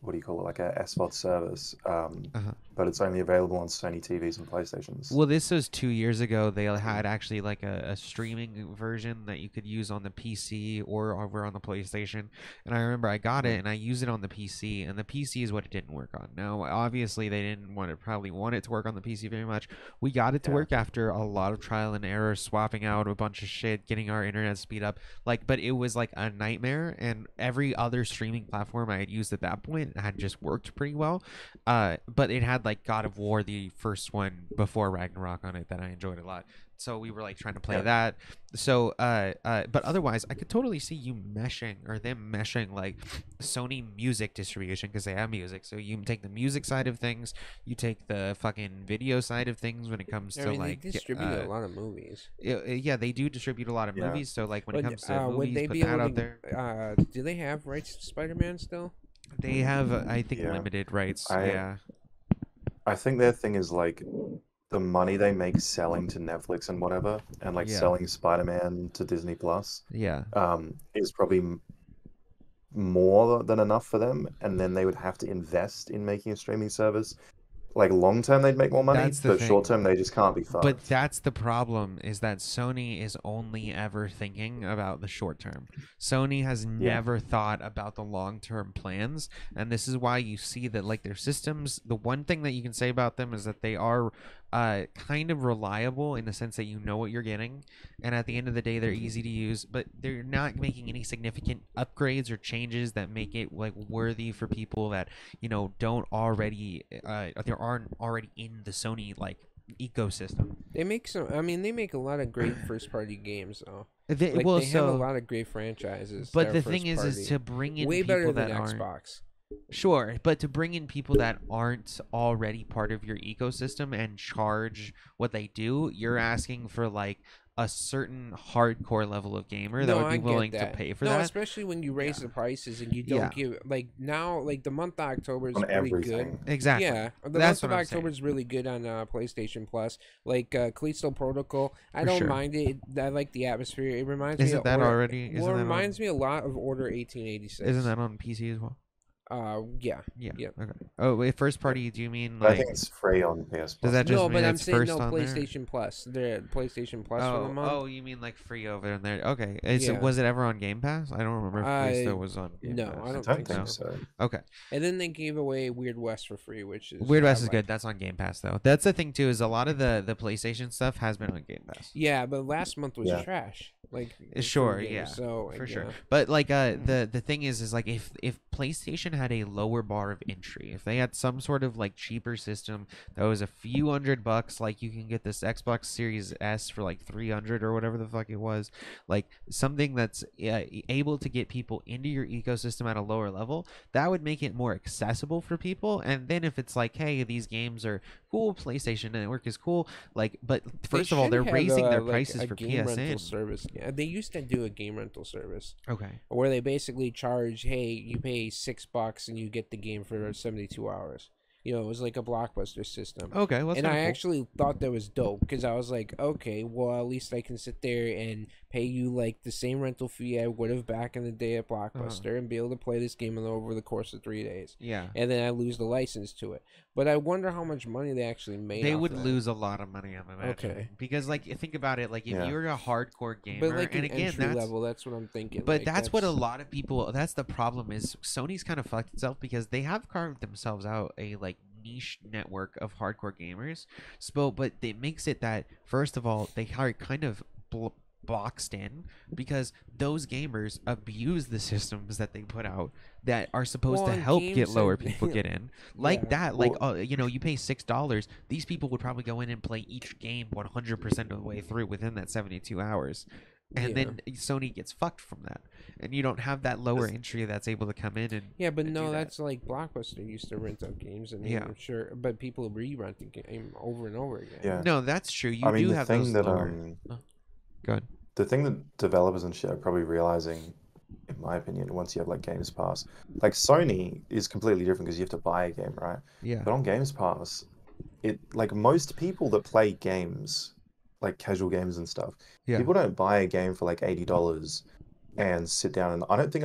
S2: what do you call it, like a SVOD service, but it's only available on Sony TVs and PlayStations.
S3: Well, this was 2 years ago. They had actually like a streaming version that you could use on the PC or over on the PlayStation. And I remember I got it and I used it on the PC, and the PC is what it didn't work on. Now, obviously, they didn't probably want it to work on the PC very much. We got it to work after a lot of trial and error, swapping out a bunch of shit, getting our internet speed up. But it was like a nightmare, and every other streaming platform I had used at that point had just worked pretty well. But it had like God of War, the first one before Ragnarok, on it that I enjoyed a lot. So we were like trying to play that. So but otherwise I could totally see you meshing, or them meshing, like Sony music distribution, because they have music. So you take the music side of things, you take the fucking video side of things when it comes to like
S1: they distribute a lot of movies.
S3: Yeah, they do distribute a lot of movies. So like when it comes to movies,
S1: they
S3: put that out there.
S1: Do they have rights to Spider-Man still?
S3: They have, I think, limited rights.
S2: I think their thing is like the money they make selling to Netflix and whatever, and like selling Spider-Man to Disney Plus. Is probably more than enough for them, and then they would have to invest in making a streaming service. Like long term, they'd make more money, but short term, they just can't be fucked.
S3: But that's the problem: is that Sony is only ever thinking about the short term. Sony has never thought about the long term plans, and this is why you see that like their systems. The one thing that you can say about them is that they are kind of reliable in the sense that you know what you're getting, and at the end of the day, they're easy to use. But they're not making any significant upgrades or changes that make it like worthy for people that don't already aren't already in the Sony like ecosystem.
S1: They make they make a lot of great first party games though.
S3: They
S1: have a lot of great franchises.
S3: But the thing is to bring in
S1: way
S3: people
S1: better
S3: that
S1: than
S3: aren't
S1: Xbox.
S3: Sure, but to bring in people that aren't already part of your ecosystem and charge what they do, you're asking for like a certain hardcore level of gamer that
S1: No,
S3: would
S1: I
S3: be
S1: get
S3: willing to
S1: that.
S3: pay for
S1: No,
S3: that.
S1: especially when you raise
S3: Yeah.
S1: the prices and you don't
S3: Yeah.
S1: give like now, like the month of October is
S2: On
S1: pretty good.
S2: everything.
S3: Exactly.
S1: Yeah, the
S3: That's
S1: month of
S3: what I'm
S1: October
S3: saying.
S1: is really good on PlayStation Plus. Like Callisto Protocol, I
S3: For
S1: don't
S3: sure.
S1: mind it. I like the atmosphere. It reminds me
S3: Isn't
S1: of
S3: that
S1: Order,
S3: already?
S1: well,
S3: Isn't
S1: it
S3: that
S1: reminds
S3: on?
S1: me a lot of Order 1886.
S3: Isn't that on PC as well?
S1: Yeah.
S3: Yeah.
S1: Yeah.
S3: Okay. Oh, wait, first party? Do you mean
S2: But I
S3: like?
S2: think it's free on PS
S3: Does
S2: Plus.
S3: that just
S1: No,
S3: mean
S1: but I'm
S3: it's
S1: saying
S3: first
S1: no
S3: on there?
S1: PlayStation Plus. The PlayStation Plus for the month.
S3: Oh, you mean like free over in there? Okay.
S1: Yeah.
S3: Was it ever on Game Pass? I don't remember if Callisto
S1: I-
S3: was on Game
S1: no,
S3: Pass.
S1: I
S2: I
S1: don't
S2: don't
S1: think
S2: think
S1: so.
S2: so.
S3: Okay.
S1: And then they gave away Weird West for free, which is
S3: Weird West
S1: I
S3: is
S1: like.
S3: good. That's on Game Pass though. That's the thing too. Is a lot of the PlayStation stuff has been on Game Pass.
S1: Yeah, but last month was
S2: Yeah.
S1: trash. Like
S3: Sure,
S1: free games,
S3: yeah,
S1: so
S3: for sure.
S1: yeah.
S3: But like the thing is like if PlayStation had a lower bar of entry, if they had some sort of like cheaper system that was a few $100, like you can get this Xbox Series S for like 300 or whatever the fuck it was, like something that's able to get people into your ecosystem at a lower level, that would make it more accessible for people. And then if it's like, hey, these games are cool, PlayStation Network is cool, like, but first of all,
S1: should
S3: they're
S1: have,
S3: raising their
S1: like,
S3: prices
S1: a
S3: for
S1: game rental
S3: PSN.
S1: service. Yeah, they used to do a game rental service
S3: Okay.
S1: where they basically charge, hey, you pay $6 and you get the game for 72 hours. You know, it was like a Blockbuster system.
S3: Okay, well, that's
S1: And I
S3: kinda cool.
S1: actually thought that was dope because I was like, okay, well, at least I can sit there and pay you like the same rental fee I would have back in the day at Blockbuster and be able to play this game over the course of 3 days.
S3: Yeah.
S1: And then I lose the license to it. But I wonder how much money they actually made.
S3: They
S1: off
S3: would
S1: of that.
S3: lose a lot of money, I'm imagining.
S1: Okay.
S3: Because, like, think about it. Like, if
S2: Yeah.
S3: you're a hardcore gamer,
S1: But like
S3: and
S1: an
S3: again,
S1: entry
S3: that's
S1: level, that's what I'm thinking.
S3: but
S1: like,
S3: that's what a lot of people. That's the problem. Is Sony's kind of fucked itself because they have carved themselves out a like niche network of hardcore gamers. So, but it makes it that first of all they are kind of boxed in because those gamers abuse the systems that they put out that are supposed to
S1: Well,
S3: help get
S1: games
S3: lower
S1: have-
S3: people get in like
S1: Yeah.
S3: that. Like, you know, you pay $6, these people would probably go in and play each game 100% of the way through within that 72 hours. And
S1: Yeah.
S3: then Sony gets fucked from that, and you don't have that lower entry that's able to come in and
S1: Yeah, but
S3: and
S1: no,
S3: do that.
S1: that's like Blockbuster used to rent out games, and
S3: Yeah.
S1: I'm sure, but people re-rent the game over and over again.
S2: Yeah.
S3: No, that's true. You
S2: I mean,
S3: do
S2: the
S3: have
S2: thing
S3: those
S2: that
S3: lower. Go ahead.
S2: the thing that developers and shit are probably realizing, in my opinion, once you have like Games Pass, like Sony is completely different because you have to buy a game, right?
S3: Yeah.
S2: But on Games Pass, it like most people that play games, like casual games and stuff,
S3: Yeah.
S2: people don't buy a game for like $80 and sit down and I don't think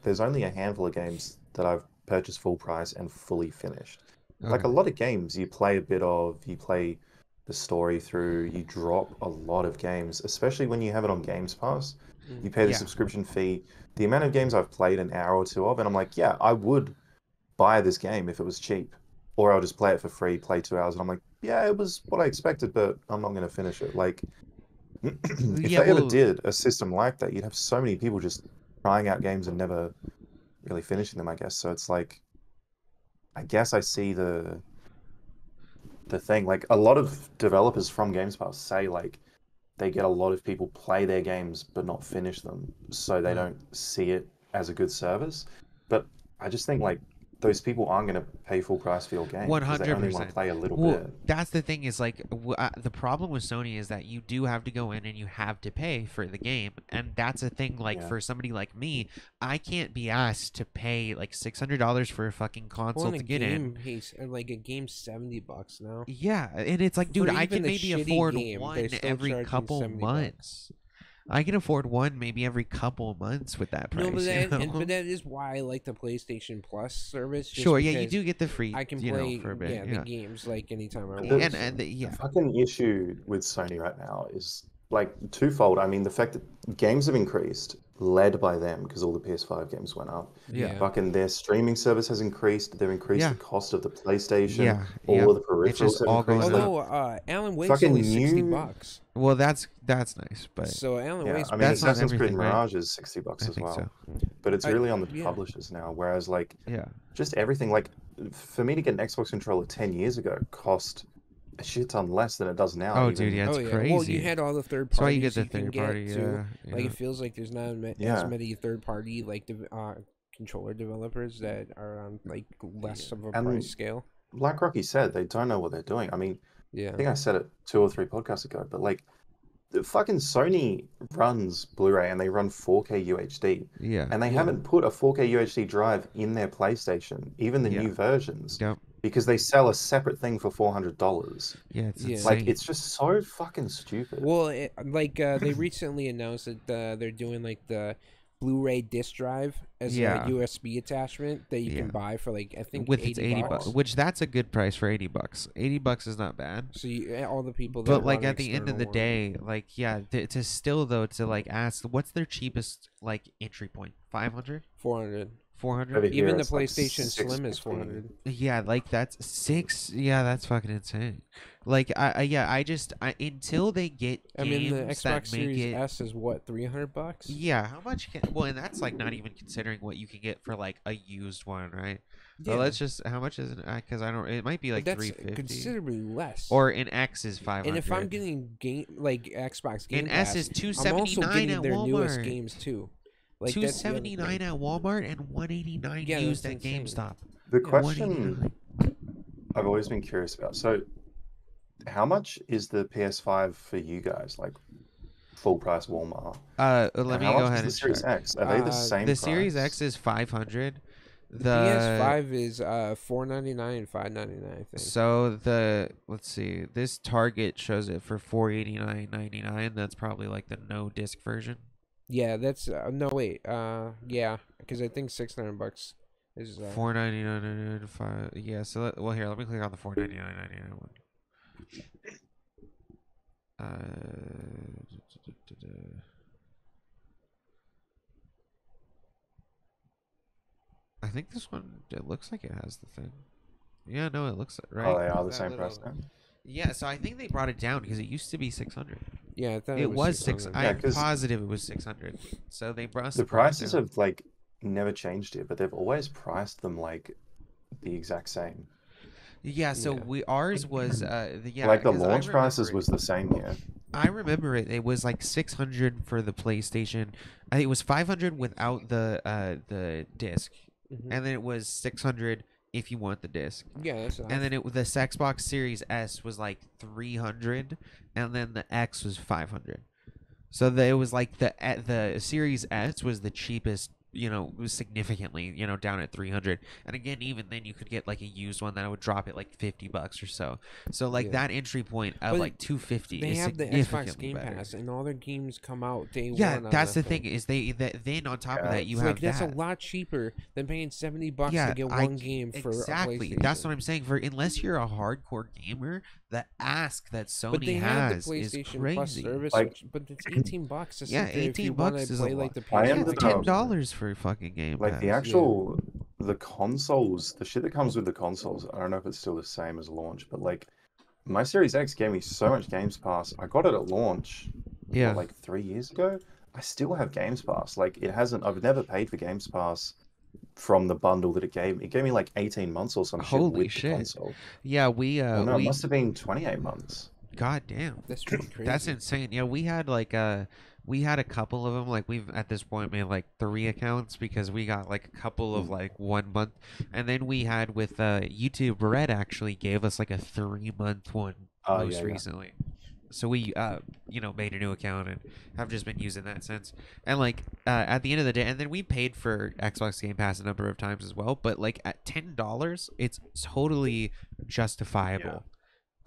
S2: there's only a handful of games that I've purchased full price and fully finished. Like a lot of games you play a bit of, you play the story through, you drop a lot of games, especially when you have it on Games Pass. You pay the
S3: Yeah.
S2: subscription fee. The amount of games I've played an hour or two of, and I'm like, yeah, I would buy this game if it was cheap. Or I'll just play it for free, play 2 hours, and I'm like, yeah, it was what I expected, but I'm not going to finish it. Like, if
S3: Yeah,
S2: they ever
S3: well-
S2: did a system like that, you'd have so many people just trying out games and never really finishing them, I guess. So it's like, I guess I see the thing. Like, a lot of developers from Games Pass say, like, they get a lot of people play their games but not finish them, so they don't see it as a good service. But I just think, like, those people aren't going to pay full price for your game. 'Cause they only want
S3: 100%.
S2: to play a little
S3: Well,
S2: bit.
S3: that's the thing is like the problem with Sony is that you do have to go in and you have to pay for the game, and that's a thing. Like
S2: Yeah.
S3: for somebody like me, I can't be asked to pay like $600 for a fucking console
S1: Well,
S3: to get in.
S1: like a game $70 now.
S3: Yeah, and it's like, dude,
S1: For
S3: I
S1: even
S3: can
S1: a
S3: maybe
S1: shitty
S3: afford
S1: game,
S3: one
S1: they're still
S3: every
S1: charging
S3: couple
S1: $70.
S3: months. I can afford one maybe every couple months with that price.
S1: No, but
S3: you know?
S1: but that is why I like the PlayStation Plus service. Just
S3: Sure, yeah, you
S1: because
S3: do get the free.
S1: I can
S3: you
S1: play
S3: know, for a bit.
S1: the
S3: Yeah,
S1: games like anytime I
S2: The-
S1: want.
S3: yeah.
S2: The fucking issue with Sony right now is like twofold. I mean, the fact that games have increased, led by them, because all the PS5 games went up.
S3: Yeah.
S2: Fucking their streaming service has increased. They've increased
S3: Yeah.
S2: the cost of the PlayStation.
S3: Yeah,
S2: All
S3: yep.
S2: of the peripherals
S3: just
S2: have
S3: all
S2: increased.
S3: going up.
S1: Although Alan Wake's
S2: Fucking
S1: only $60
S2: new-
S1: bucks.
S3: Well, that's nice, but
S1: So Alan
S2: Yeah,
S1: Wake's
S2: I mean,
S3: That's not
S2: Assassin's Creed
S3: everything, right?
S2: Mirage is $60
S3: I
S2: as
S3: think
S2: well.
S3: so.
S2: But it's
S1: I-
S2: really on the
S1: yeah.
S2: publishers now. Whereas, like,
S3: Yeah.
S2: just everything, like, for me to get an Xbox controller 10 years ago cost a shit ton less than it does now.
S3: Oh,
S2: even.
S3: dude, yeah, it's
S1: Well,
S3: crazy.
S1: you had all the third
S3: That's why
S1: parties
S3: you get the
S1: can
S3: third
S1: get,
S3: party.
S1: too.
S3: Yeah,
S1: Like
S3: yeah.
S1: it feels like there's not as
S2: Yeah.
S1: many third party like controller developers that are on like less of a
S2: And-
S1: price scale.
S2: Like Rocky said, they don't know what they're doing. I mean, I
S1: Yeah.
S2: think I said it 2 or 3 podcasts ago, but like the fucking Sony runs Blu-ray and they run 4K UHD.
S3: Yeah.
S2: And they haven't put a 4K UHD drive in their PlayStation, even the new versions.
S3: Yep.
S2: Because they sell a separate thing for $400.
S3: Yeah, it's insane.
S2: Like, it's just so fucking stupid.
S1: Well, they recently announced that they're doing like the Blu-ray disc drive as a USB attachment that you can buy for like I think
S3: with
S1: $80,
S3: which that's a good price for $80. $80 is not bad.
S1: So all the people,
S3: but like at the end of the day, like to still though to like ask what's their cheapest like entry point? 500,
S1: 400.
S3: 400.
S1: Even the PlayStation Slim is 400.
S3: Yeah, like that's six. Yeah, that's fucking insane. Like I just until they get games
S1: the Xbox
S3: that
S1: Series
S3: make it,
S1: S is what, $300?
S3: Yeah, how much well, and that's like not even considering what you can get for like a used one, right?
S1: Yeah.
S3: So let's just how much is it? Because I don't. It might be like $350.
S1: Considerably less.
S3: Or an X is $500.
S1: And if I'm getting Xbox Game
S3: an
S1: Pass,
S3: S is $279
S1: I'm also getting
S3: at
S1: their
S3: Walmart.
S1: newest games too. Like
S3: $279 at Walmart and $189 used at GameStop.
S2: The question I've always been curious about. So, how much is the PS5 for you guys? Like full price Walmart.
S3: Let me go ahead and
S2: the Series
S3: check.
S2: X? Are they the same?
S3: The
S2: price?
S3: Series X is $500.
S1: The PS5 is $499 and $599, I think.
S3: So let's see. This Target shows it for $489.99. That's probably like the no disc version.
S1: Yeah, that's no wait. Yeah, because I think $600 is
S3: $499.95. Yeah. So here, let me click on the $499.99 one. I think this one, it looks like it has the thing. Yeah, no, it looks right.
S2: Oh, they are the same price now.
S3: Yeah, so I think they brought it down because it used to be 600.
S1: Yeah, I thought
S3: it was 600. I'm
S2: 'cause
S3: positive it was 600. So they brought
S2: the prices have like never changed it, but they've always priced them like the exact same.
S3: Yeah, so ours was
S2: like the launch prices was the same here.
S3: I remember it. It was like 600 for the PlayStation. I think it was 500 without the disc, and then it was 600 if you want the disc.
S1: Yeah, that's
S3: and then the Xbox Series S was like 300, and then the X was 500. So it was like the Series S was the cheapest, significantly, down at 300. And again, even then you could get like a used one that would drop it like $50 or so. So like that entry point of like 250
S1: they
S3: is
S1: have the Xbox Game
S3: better.
S1: Pass and all their games come out day one.
S3: Yeah, that's the thing is then on top of that you have
S1: that's a lot cheaper than paying $70 to get one game for a PlayStation.
S3: That's what I'm saying. Unless you're a hardcore gamer, the ask that Sony has is crazy.
S1: Plus service, but it's $18.
S3: Yeah, $18 is a lot. $10 for fucking Game
S2: Like
S3: Pass.
S2: the actual the consoles, the shit that comes with the consoles. I don't know if it's still the same as launch, but like my Series X gave me so much Games Pass. I got it at launch.
S3: Yeah,
S2: like 3 years ago. I still have Games Pass. Like it hasn't. I've never paid for Games Pass from the bundle that it gave me. It gave me like 18 months or something.
S3: Holy shit!
S2: The console.
S3: Yeah,
S2: it must have been 28 months.
S3: God damn,
S1: that's pretty crazy.
S3: That's insane. Yeah, we had a couple of them. Like we've at this point made like 3 accounts because we got like a couple of like 1 month, and then we had with YouTube. Red actually gave us like a 3-month one recently. So we made a new account and have just been using that since. And like at the end of the day, and then we paid for Xbox Game Pass a number of times as well. But like at $10, it's totally justifiable.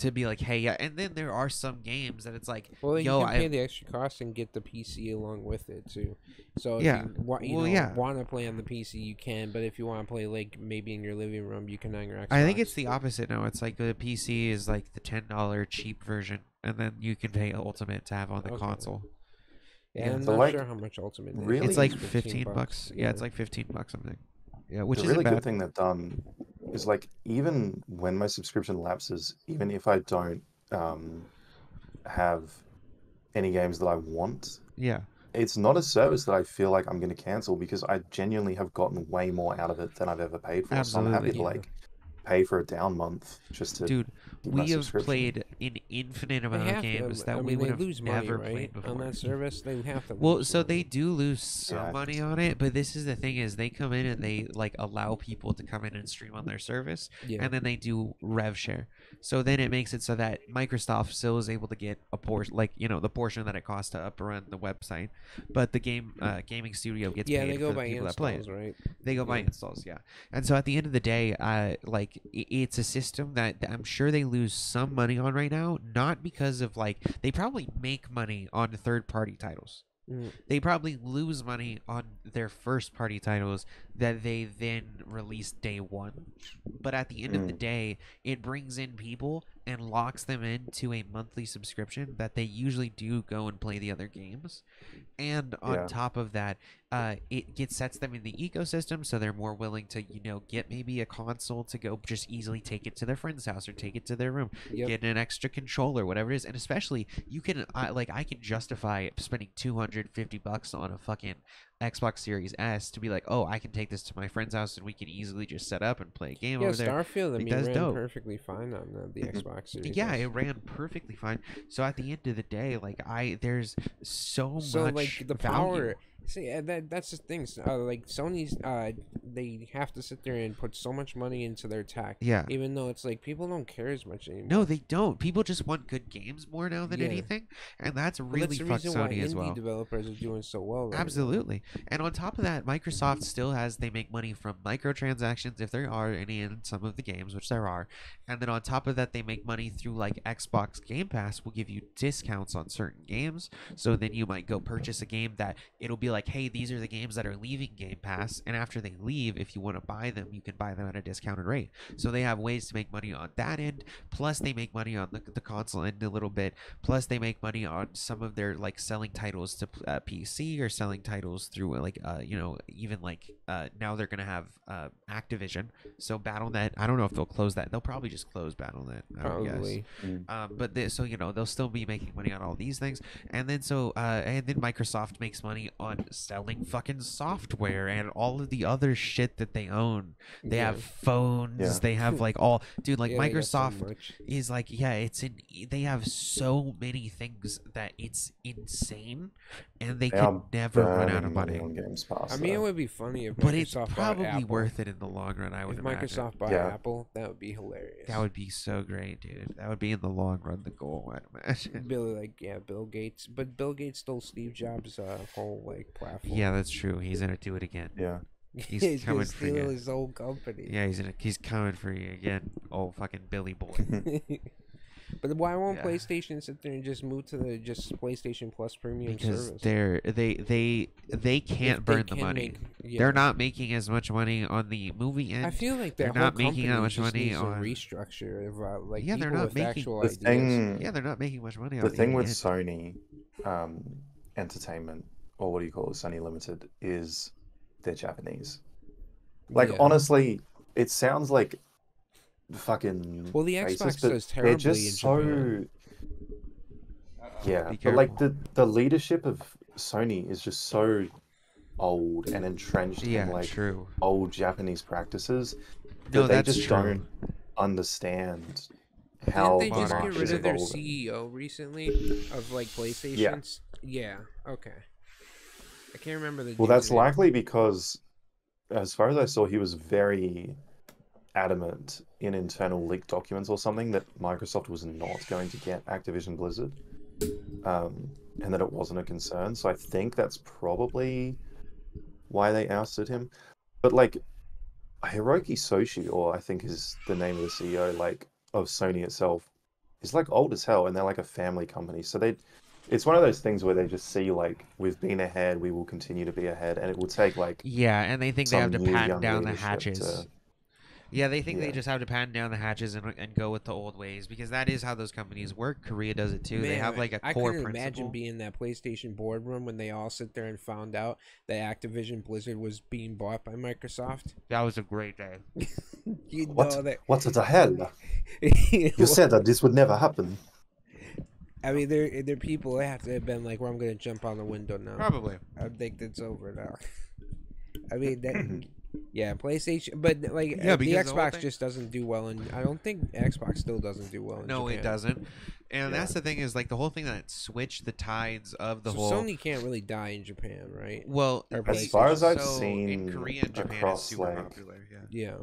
S3: To be like, hey, yeah, and then there are some games that it's like,
S1: you can pay the extra cost and get the PC along with it too. So if you want to play on the PC, you can, but if you want to play like maybe in your living room, you can on your Xbox.
S3: I think it's the opposite now. It's like the PC is like the $10 cheap version, and then you can pay Ultimate to have on the console.
S1: Yeah, I'm not sure how much Ultimate is.
S2: Really?
S3: It's like $15. Yeah, it's like $15 something. Yeah, which is
S2: a really good thing they've done is like even when my subscription lapses, even if I don't have any games that I want, it's not a service that I feel like I'm going to cancel because I genuinely have gotten way more out of it than I've ever paid for.
S3: Absolutely.
S2: So I'm happy to like pay for a down month just to.
S3: Dude, we have played an infinite
S1: They
S3: amount of
S1: have
S3: games
S1: to.
S3: that
S1: I
S3: we
S1: mean,
S3: would
S1: they
S3: have
S1: lose money,
S3: never
S1: right?
S3: played before.
S1: On that service, they have to.
S3: Well,
S1: lose
S3: so
S1: money.
S3: they do lose some
S2: Yeah, I
S3: money
S2: think so.
S3: on it, but this is the thing: is they come in and they like allow people to come in and stream on their service,
S1: Yeah.
S3: and then they do rev share. So then it makes it so that Microsoft still is able to get a portion, like the portion that it costs to run the website, but the gaming studio gets
S1: Yeah,
S3: paid
S1: they go
S3: for the
S1: by
S3: people that play
S1: installs,
S3: it.
S1: right?
S3: They go by installs, yeah. And so at the end of the day, like it's a system that I'm sure they lose some money on right now, not because of like they probably make money on third-party titles. They probably lose money on their first party titles that they then release day one. But at the end of the day, it brings in people and locks them into a monthly subscription that they usually do go and play the other games. And on top of that, it sets them in the ecosystem, so they're more willing to get maybe a console to go just easily take it to their friend's house or take it to their room, get an extra controller, whatever it is. And especially you can I can justify spending $250 on a fucking Xbox Series S to be like, oh, I can take this to my friend's house and we can easily just set up and play a game over there.
S1: Starfield, I mean, ran
S3: dope.
S1: perfectly fine on the Xbox Series.
S3: Yeah, it ran perfectly fine. So at the end of the day, like there's so much
S1: like the
S3: value.
S1: power. See, that's the thing. Like Sony's, they have to sit there and put so much money into their tech.
S3: Yeah.
S1: Even though it's like people don't care as much anymore.
S3: No, they don't. People just want good games more now than anything, and that's really fucked Sony as well.
S1: Indie developers are doing so well. Right
S3: Absolutely. And on top of that, Microsoft still they make money from microtransactions if there are any in some of the games, which there are. And then on top of that, they make money through like Xbox Game Pass will give you discounts on certain games. So then you might go purchase a game that it'll be like, hey, these are the games that are leaving Game Pass. And after they leave, if you want to buy them, you can buy them at a discounted rate. So they have ways to make money on that end. Plus they make money on the console end a little bit. Plus they make money on some of their like selling titles to PC or selling titles through like even like now they're gonna have Activision. So Battle.net, I don't know if they'll close that. They'll probably just close Battle.net, I would guess. But they'll still be making money on all these things. And then and then Microsoft makes money on selling fucking software and all of the other shit that they own. They have phones. They have like all like Microsoft is like they have so many things that it's insane, and they can never run out of money
S2: on Games Pass.
S1: I mean, it would be funny if
S3: but
S1: Microsoft
S3: it's probably worth it in the long run. I would imagine.
S1: Microsoft bought Apple, that would be hilarious.
S3: That would be so great, dude. That would be in the long run the goal, I'd imagine.
S1: Bill Gates, but Bill Gates stole Steve Jobs' whole like platform.
S3: Yeah, that's true. He's gonna do it again.
S2: Yeah.
S1: He's coming for you. His old company.
S3: Yeah, he's coming for you again, old fucking Billy boy.
S1: But why won't PlayStation sit there and just move to the PlayStation Plus premium service?
S3: Because they can't burn the money. They're not making as much money on the movie end.
S1: I feel like
S3: they're not making that much money on
S1: restructure of like
S3: they're not making they're not making much money.
S2: The thing with Sony Entertainment, or what do you call it, Sony Limited, is they're Japanese. Like honestly, it sounds like fucking
S1: the Xbox does terribly
S2: they're just
S1: in
S2: so
S1: Japan.
S2: but like the leadership of Sony is just so old and entrenched in like old Japanese practices that they just don't understand how
S1: Didn't they just get rid of their
S2: evolving.
S1: CEO recently of like PlayStation? Yeah. Okay. I can't remember the.
S2: Well, that's likely because, as far as I saw, he was very adamant in internal leaked documents or something that Microsoft was not going to get Activision Blizzard, and that it wasn't a concern. So I think that's probably why they ousted him. But like Hiroki Soshi, or I think is the name of the CEO, like of Sony itself, is like old as hell, and they're like a family company. So it's one of those things where they just see like, we've been ahead, we will continue to be ahead, and it will take like
S3: and they think they have to patent down the
S2: leadership
S3: hatches. Yeah, they think they just have to patent down the hatches and go with the old ways, because that is how those companies work. Korea does it too. They have like a core principle. I couldn't
S1: imagine being in that PlayStation boardroom when they all sit there and found out that Activision Blizzard was being bought by Microsoft.
S3: That was a great day.
S2: What the hell? You said that this would never happen.
S1: I mean, they're people that have to have been like, well, I'm going to jump on the window now.
S3: Probably.
S1: I think it's over now. I mean, that Yeah, PlayStation, but like
S3: Yeah,
S1: the
S3: because the whole
S1: Xbox
S3: thing-
S1: just doesn't do well, and I don't think Xbox still doesn't do well in
S3: No,
S1: Japan.
S3: it doesn't. And that's the thing is like the whole thing that switched the tides of the
S1: So
S3: whole.
S1: Sony can't really die in Japan, right?
S3: Well,
S1: Or
S2: As far as I've
S3: so
S2: seen
S3: in Korea and Japan is
S2: across,
S3: super
S2: like,
S3: popular. Yeah.
S1: Yeah.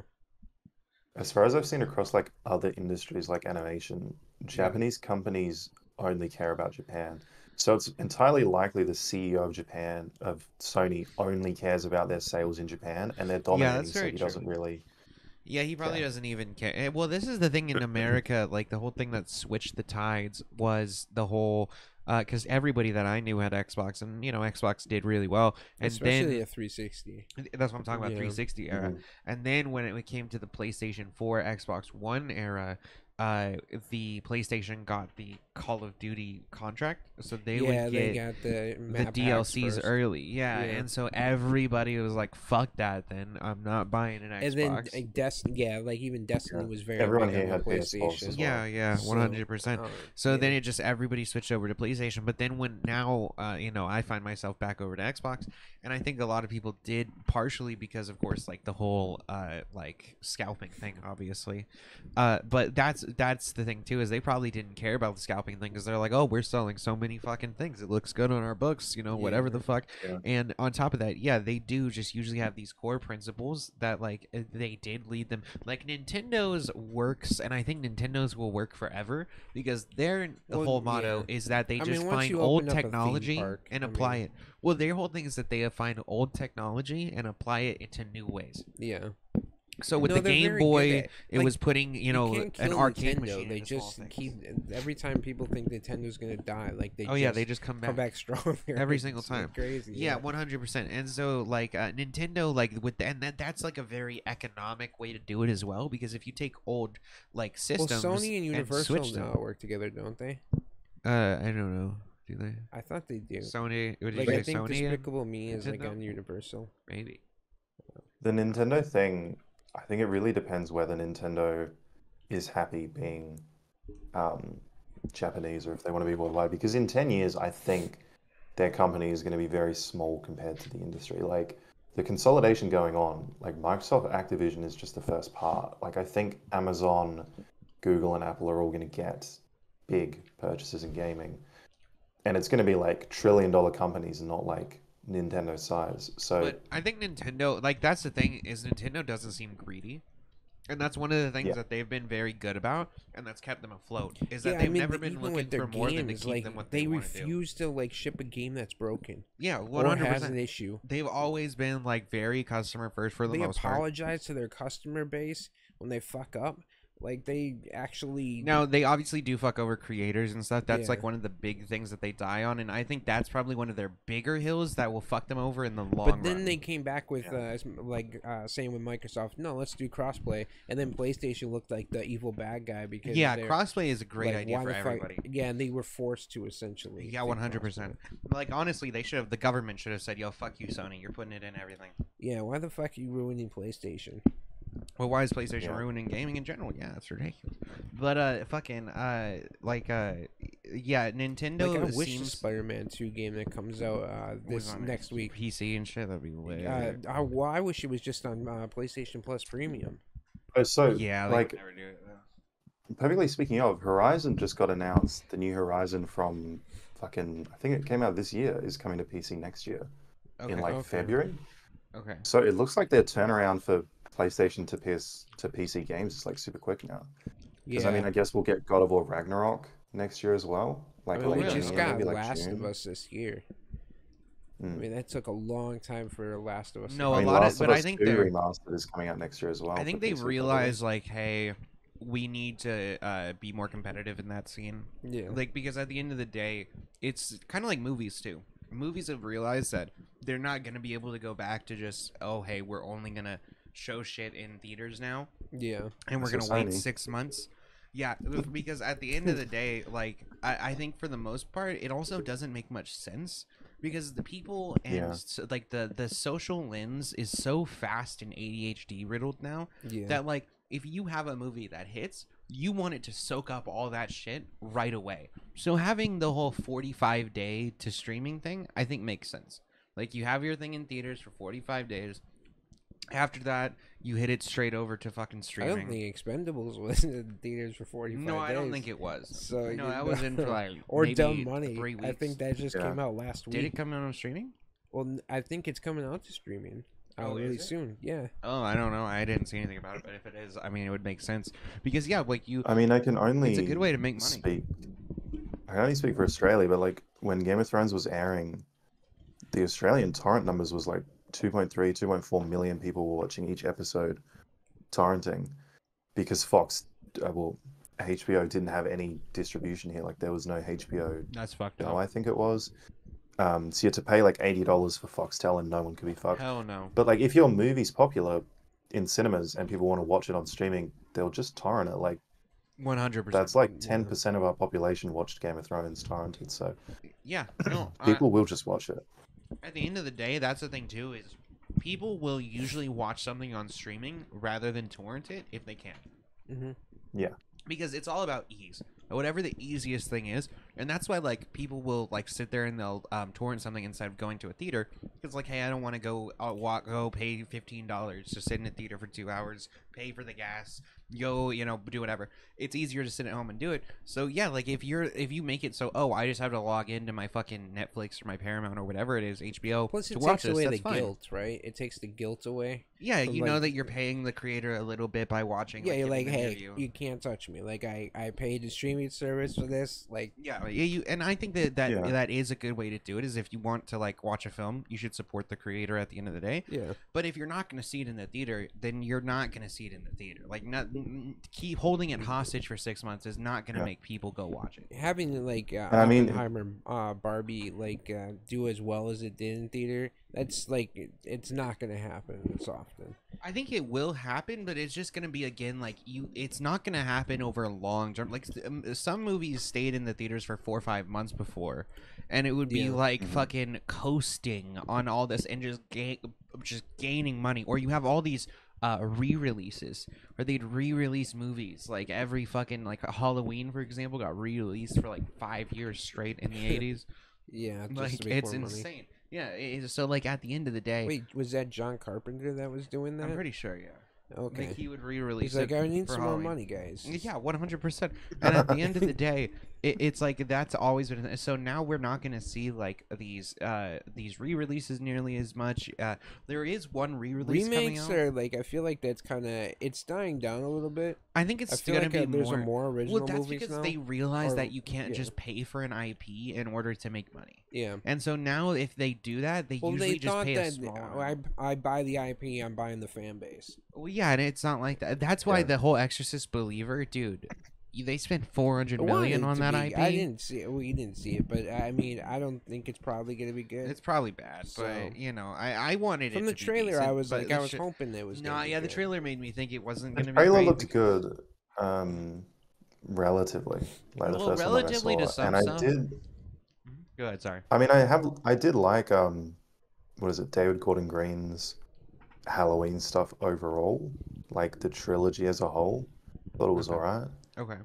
S2: as far as I've seen across like other industries like animation, Japanese companies only care about Japan. So it's entirely likely the CEO of Japan, of Sony, only cares about their sales in Japan, and they're dominating,
S3: that's
S2: so
S3: very
S2: he
S3: true.
S2: doesn't really.
S3: Yeah, he probably
S2: Yeah.
S3: doesn't even care. Well, this is the thing in America. Like the whole thing that switched the tides was the whole, because everybody that I knew had Xbox, and Xbox did really well. And
S1: Especially
S3: then
S1: a 360.
S3: that's what I'm talking about,
S1: Yeah.
S3: 360 era.
S2: Mhm.
S3: And then when it came to the PlayStation 4, Xbox One era, the PlayStation got the Call of Duty contract, so they would
S1: they
S3: get
S1: got the
S3: the
S1: map packs
S3: DLCs
S1: first.
S3: early. Yeah,
S1: Yeah.
S3: and so everybody was like, "Fuck that!" Then I'm not buying an Xbox.
S1: And then Destiny, like even Destiny
S2: Yeah.
S1: was very
S2: Everyone
S1: big
S2: here
S1: on the
S2: had PS4s
S1: PlayStation.
S2: as
S3: Yeah,
S2: well.
S3: yeah,
S1: So,
S3: 100%. So
S1: yeah.
S3: then it just everybody switched over to PlayStation. But then when now, I find myself back over to Xbox, and I think a lot of people did partially because, of course, like the whole like scalping thing, obviously. But that's the thing too, is they probably didn't care about the scalping thing because they're like, oh, we're selling so many fucking things, it looks good on our books, whatever the fuck.
S2: Yeah.
S3: And on top of that, yeah, they do just usually have these core principles that like they did lead them. Like Nintendo's works, and I think Nintendo's will work forever because their whole motto is that they
S1: I
S3: just
S1: mean, once
S3: find
S1: you
S3: old
S1: open up a theme
S3: technology
S1: park,
S3: and
S1: I
S3: apply
S1: mean-
S3: it. Well, their whole thing is that they find old technology and apply it into new ways.
S1: Yeah.
S3: So with
S1: No,
S3: the
S1: they're
S3: Game
S1: very
S3: Boy,
S1: good at-
S3: it
S1: like,
S3: was putting
S1: You can't
S3: an
S1: kill
S3: arcade
S1: Nintendo.
S3: machine.
S1: They
S3: into small
S1: just
S3: things.
S1: keep every time people think Nintendo's gonna die, like they
S3: They just come
S1: come back stronger
S3: every single
S1: It's, like,
S3: time.
S1: crazy.
S3: Yeah, 100%. And so like Nintendo, like that's like a very economic way to do it as well, because if you take old like
S1: Well,
S3: systems
S1: Sony and Universal
S3: switch
S1: now
S3: them,
S1: work together, don't they?
S3: I don't know. Do they?
S1: I thought they do.
S3: Sony? Would you
S1: Like
S3: say
S1: I think
S3: Sony?
S1: Despicable Me is like
S3: Nintendo?
S1: on Universal.
S3: Maybe.
S2: The Nintendo thing, I think it really depends whether Nintendo is happy being Japanese or if they want to be worldwide. Because in 10 years, I think their company is going to be very small compared to the industry. Like the consolidation going on, like Microsoft Activision is just the first part. Like I think Amazon, Google, and Apple are all going to get big purchases in gaming. And it's going to be like trillion-dollar companies and not like Nintendo size. So
S3: But I think Nintendo, like that's the thing, is Nintendo doesn't seem greedy. And that's one of the things that they've been very good about, and that's kept them afloat. Is that they've never been
S1: even with
S3: looking
S1: their
S3: for more than to
S1: games,
S3: keep
S1: like
S3: them what
S1: they
S3: want to do.
S1: refuse to like ship a game that's broken
S3: Yeah,
S1: or has
S3: 100%.
S1: an issue.
S3: They've always been like very customer first for the
S1: They
S3: most part.
S1: apologize to their customer base when they fuck up. Like they actually
S3: Now they obviously do fuck over creators and stuff. That's
S1: Yeah.
S3: like one of the big things that they die on, and I think that's probably one of their bigger hills that will fuck them over in the long
S1: But then
S3: run.
S1: they came back with saying with Microsoft, no, let's do crossplay, and then PlayStation looked like the evil bad guy because
S3: Yeah,
S1: they're,
S3: crossplay is a great
S1: like,
S3: idea
S1: why
S3: for
S1: the fuck-
S3: everybody.
S1: Yeah, and they were forced to essentially.
S3: Yeah,
S1: do
S3: 100%.
S1: crossplay.
S3: Like honestly, they should have. The government should have said, "Yo, fuck you, Sony. You're putting it in everything."
S1: Yeah, why the fuck are you ruining PlayStation?
S3: Well, why is PlayStation
S2: Yeah.
S3: ruining gaming in general? Yeah, that's ridiculous. But yeah, Nintendo
S1: Like I wish the
S3: seems
S1: Spider-Man 2 game that comes out
S3: was
S1: this
S3: on
S1: next week.
S3: PC and shit. That'd be lit.
S1: I wish it was just on PlayStation Plus Premium.
S2: so
S3: Yeah, they
S2: like
S3: could never do it. Though.
S2: perfectly speaking of, Horizon just got announced. The new Horizon from fucking, I think it came out this year, is coming to PC next year in like
S1: Okay.
S2: February.
S3: Okay.
S2: So it looks like their turnaround for PlayStation to PC games is like super quick now. Because
S1: Yeah,
S2: I mean, I guess we'll get God of War Ragnarok next year as well. Like
S1: I mean, we
S2: late in the
S1: just
S2: year,
S1: got
S2: maybe like
S1: Last
S2: June.
S1: of Us this year. I
S2: Mm.
S1: mean, that took a long time for Last of Us.
S3: No,
S1: to
S3: a
S2: I mean,
S1: come
S3: lot
S1: out.
S3: of-
S2: Last
S3: but
S2: of
S3: I
S2: Us
S3: think
S2: 2
S3: they're-
S2: Remastered is coming out next year as well.
S3: I think
S2: for
S3: they've
S2: PC, probably.
S3: realized like, hey, we need to be more competitive in that scene.
S1: Yeah.
S3: Like because at the end of the day, it's kind of like movies too. Movies have realized that they're not gonna be able to go back to just hey, we're only gonna show shit in theaters now,
S1: Yeah.
S3: and we're
S2: So
S3: gonna wait
S2: Sony.
S3: 6 months. Yeah, because at the end of the day, like I think for the most part, it also doesn't make much sense because the people and
S2: Yeah.
S3: like the social lens is so fast and ADHD riddled now
S1: Yeah.
S3: that like if you have a movie that hits, you want it to soak up all that shit right away. So having the whole 45-day to streaming thing, I think makes sense. Like you have your thing in theaters for 45 days. After that, you hit it straight over to fucking
S1: I
S3: streaming.
S1: don't think Expendables was in the theaters for 45
S3: No,
S1: days.
S3: I don't think it was.
S1: So
S3: no, that was in for like
S1: or
S3: maybe
S1: Dumb Money.
S3: 3 weeks.
S1: I think that just came out last week.
S3: Did it come out on streaming?
S1: Well, I think it's coming out to streaming really soon. Yeah.
S3: Oh, I don't know. I didn't see anything about it, but if it is, I mean, it would make sense because like you.
S2: I mean, I can only.
S3: It's a good way to make money.
S2: I can only speak for Australia, but like when Game of Thrones was airing, the Australian torrent numbers was like 2.3, 2.4 million people were watching each episode, torrenting, because HBO didn't have any distribution here. Like there was no HBO.
S3: That's fucked up.
S2: I think it was. So you had to pay like $80 for Foxtel, and no one could be fucked.
S3: Hell no.
S2: But like, if your movie's popular in cinemas and people want to watch it on streaming, they'll just torrent it. Like
S3: 100%.
S2: That's like 10% of our population watched Game of Thrones torrented. So
S3: yeah, no,
S2: people will just watch it.
S3: At the end of the day, that's the thing too, is people will usually watch something on streaming rather than torrent it if they can.
S1: Mm-hmm.
S2: Yeah.
S3: Because it's all about ease. Whatever the easiest thing is, and that's why like people will like sit there and they'll torrent something instead of going to a theater. It's like, hey, I don't want to go pay $15 to sit in a theater for 2 hours, pay for the gas, go do whatever. It's easier to sit at home and do it. So yeah, like if you make it so I just have to log into my fucking Netflix or my Paramount or whatever it is, HBO.
S1: Plus it
S3: to
S1: takes
S3: watch
S1: away
S3: this,
S1: the guilt, right? It takes the guilt away.
S3: Yeah, you know that you're paying the creator a little bit by watching.
S1: Yeah, you're like, hey, you can't touch me. Like I paid the streaming service for this. Like
S3: and I think that is a good way to do it. Is if you want to like watch a film, you should support the creator at the end of the day.
S1: Yeah.
S3: But if you're not going to see it in the theater, then you're not going to see it in the theater. Like keep holding it hostage for 6 months is not going to make people go watch it.
S1: Having like Oppenheimer, Barbie do as well as it did in theater. That's like it's not going to happen as often.
S3: I think it will happen, but it's just going to be again like it's not going to happen over a long term. Like some movies stayed in the theaters for 4 or 5 months before, and it would be like fucking coasting on all this and just gaining money. Or you have all these re-releases where they'd re-release movies like every fucking like Halloween, for example, got re-released for like 5 years straight in the 80s.
S1: Yeah, just
S3: like it's insane. Yeah, so like at the end of the day,
S1: wait, was that John Carpenter that was doing that?
S3: I'm pretty sure, yeah.
S1: Okay.
S3: Like he would re-release.
S1: He's like, I need
S3: some
S1: more money, guys.
S3: Yeah, 100%. And at the end of the day, it's like that's always been. So now we're not going to see like these re-releases nearly as much. There is one re-release
S1: remakes
S3: coming out.
S1: Are like I feel like that's kind of it's dying down a little bit.
S3: I think it's
S1: going to
S3: be
S1: there's
S3: more.
S1: A more original
S3: well, that's
S1: movies
S3: because
S1: now,
S3: they realize that you can't just pay for an IP in order to make money.
S1: Yeah.
S3: And so now if they do that, they usually just pay a small.
S1: I buy the IP, I'm buying the fan base.
S3: Well, yeah, and it's not like that. That's why the whole Exorcist believer, dude. They spent $400 million on that IP.
S1: I didn't see it. We didn't see it, but I mean, I don't think it's probably gonna be good.
S3: It's probably bad, but I wanted it
S1: from the
S3: to
S1: trailer.
S3: Be decent,
S1: I was like, I was hoping it was.
S3: The trailer made me think it wasn't gonna be.
S2: The trailer
S3: great.
S2: looked good, relatively. Like the first
S3: relatively
S2: one
S3: to some.
S2: and I did.
S3: Go ahead. Sorry.
S2: I mean, I did like what is it? David Gordon Green's Halloween stuff overall, like the trilogy as a whole. Thought it was alright.
S3: Okay.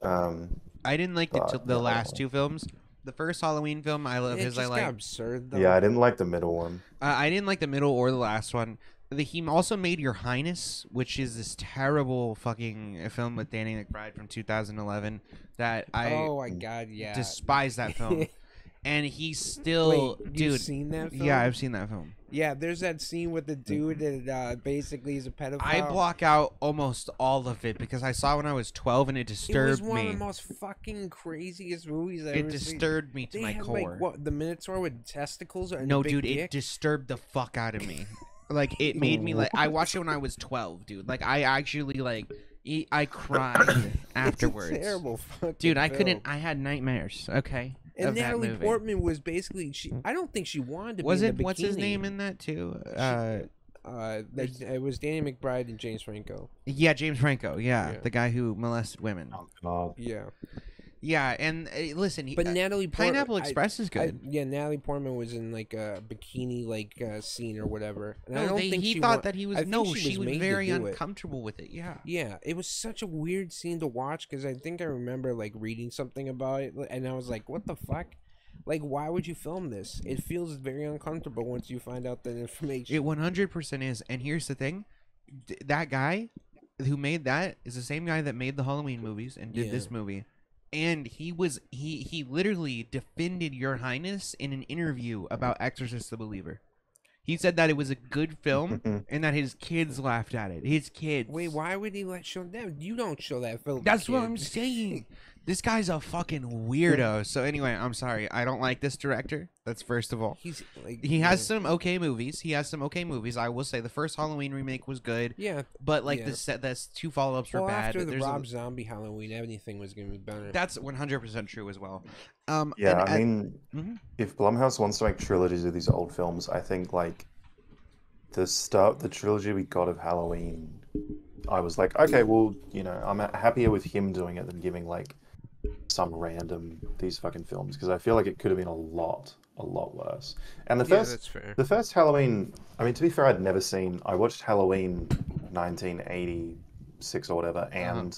S2: I
S3: didn't like the last two films. The first Halloween film, I love his. I like
S1: absurd. Though.
S2: Yeah, I didn't like the middle one.
S3: I didn't like the middle or the last one. He also made Your Highness, which is this terrible fucking film with Danny McBride from 2011 that I
S1: oh my god, yeah,
S3: despise that film. And he's still,
S1: Wait,
S3: dude.
S1: You've seen that film?
S3: Yeah, I've seen that film.
S1: Yeah, there's that scene with the dude that basically is a pedophile.
S3: I block out almost all of it because I saw it when I was 12 and it disturbed me.
S1: It was one of the most fucking craziest movies I've ever seen.
S3: It disturbed me to my core.
S1: Like, what, the Minotaur with testicles? Or
S3: no,
S1: big
S3: dude,
S1: dick?
S3: It disturbed the fuck out of me. Like, it made me like. I watched it when I was 12, dude. Like, I actually like. I cried afterwards.
S1: It's a terrible fucking
S3: dude. I
S1: film.
S3: couldn't. I had nightmares. Okay.
S1: And Natalie Portman was basically I don't think she wanted to be in the bikini.
S3: What's his name in that too?
S1: It was Danny McBride and James Franco.
S3: Yeah, James Franco. Yeah, the guy who molested women.
S2: Oh God.
S1: Yeah.
S3: Yeah, and listen,
S1: but Natalie
S3: Pineapple Express is good.
S1: Yeah, Natalie Portman was in like a bikini scene or whatever. And
S3: no,
S1: I don't think
S3: he thought that he was. No, she was very uncomfortable with it. Yeah.
S1: Yeah, it was such a weird scene to watch because I think I remember like reading something about it, and I was like, "What the fuck?" Like, why would you film this? It feels very uncomfortable once you find out that information.
S3: It 100% is. And here's the thing. That guy who made that is the same guy that made the Halloween movies and did this movie. And he literally defended Your Highness in an interview about Exorcist the Believer. He said that it was a good film and that his kids laughed at it. His kids.
S1: Wait, why would he show them? You don't show that film.
S3: That's what I'm saying. This guy's a fucking weirdo. So anyway, I'm sorry. I don't like this director. That's first of all. He has some okay movies. I will say the first Halloween remake was good.
S1: Yeah.
S3: But the two follow-ups were bad.
S1: After the Rob Zombie Halloween, anything was going to be better.
S3: That's 100% true as well.
S2: If Blumhouse wants to make trilogies of these old films, I think the trilogy we got of Halloween, I was like, okay, well, I'm happier with him doing it than giving some random these fucking films, because I feel like it could have been a lot worse. And the first Halloween, I mean, to be fair, I watched Halloween 1986 or whatever and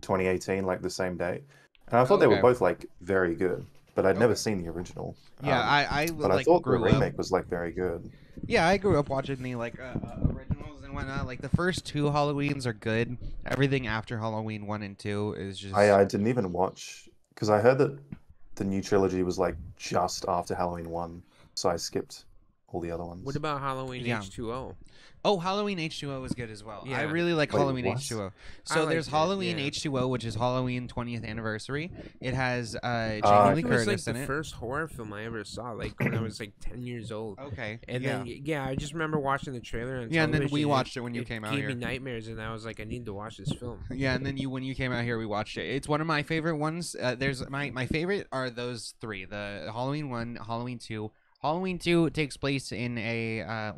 S2: 2018 the same day, and I thought they were both very good, but I'd never seen the original.
S3: Yeah, I
S2: thought the remake was very good.
S3: Yeah, I grew up watching the originals and whatnot. The first two Halloweens are good. Everything after Halloween 1 and 2 is just.
S2: I didn't even watch, because I heard that the new trilogy was just after Halloween 1, so I skipped all the other ones.
S1: What about Halloween H2O?
S3: Oh, Halloween H2O was good as well. Yeah. I really like Halloween H2O. So there's Halloween H2O, which is Halloween 20th anniversary. It has Jamie Lee Curtis in it.
S1: It was the first horror film I ever saw, when I was 10 years old.
S3: Okay.
S1: And then I just remember watching the trailer on
S3: television, and then we watched it when you came out here.
S1: It gave me nightmares, and I was like, I need to watch this film.
S3: Yeah, and then when you came out here, we watched it. It's one of my favorite ones. There's my favorite are those three: the Halloween 1, Halloween 2. Halloween 2 takes place in a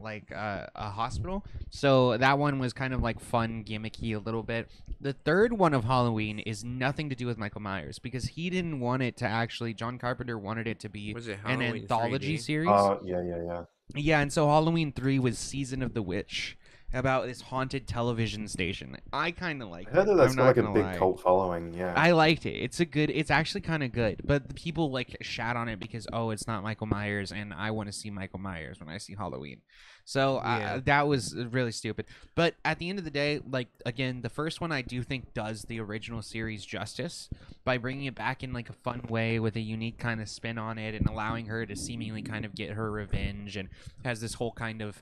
S3: hospital, so that one was kind of fun, gimmicky a little bit. The third one of Halloween is nothing to do with Michael Myers, because he didn't want it to actually. John Carpenter wanted it to be an anthology series.
S2: Yeah.
S3: Yeah, and so Halloween 3 was Season of the Witch, about this haunted television station. I kind of liked it.
S2: I heard that's got a big cult following. Yeah,
S3: I liked it. It's actually kind of good, but the people shat on it because it's not Michael Myers, and I want to see Michael Myers when I see Halloween. So that was really stupid. But at the end of the day, again, the first one I do think does the original series justice by bringing it back in a fun way with a unique kind of spin on it, and allowing her to seemingly kind of get her revenge, and has this whole kind of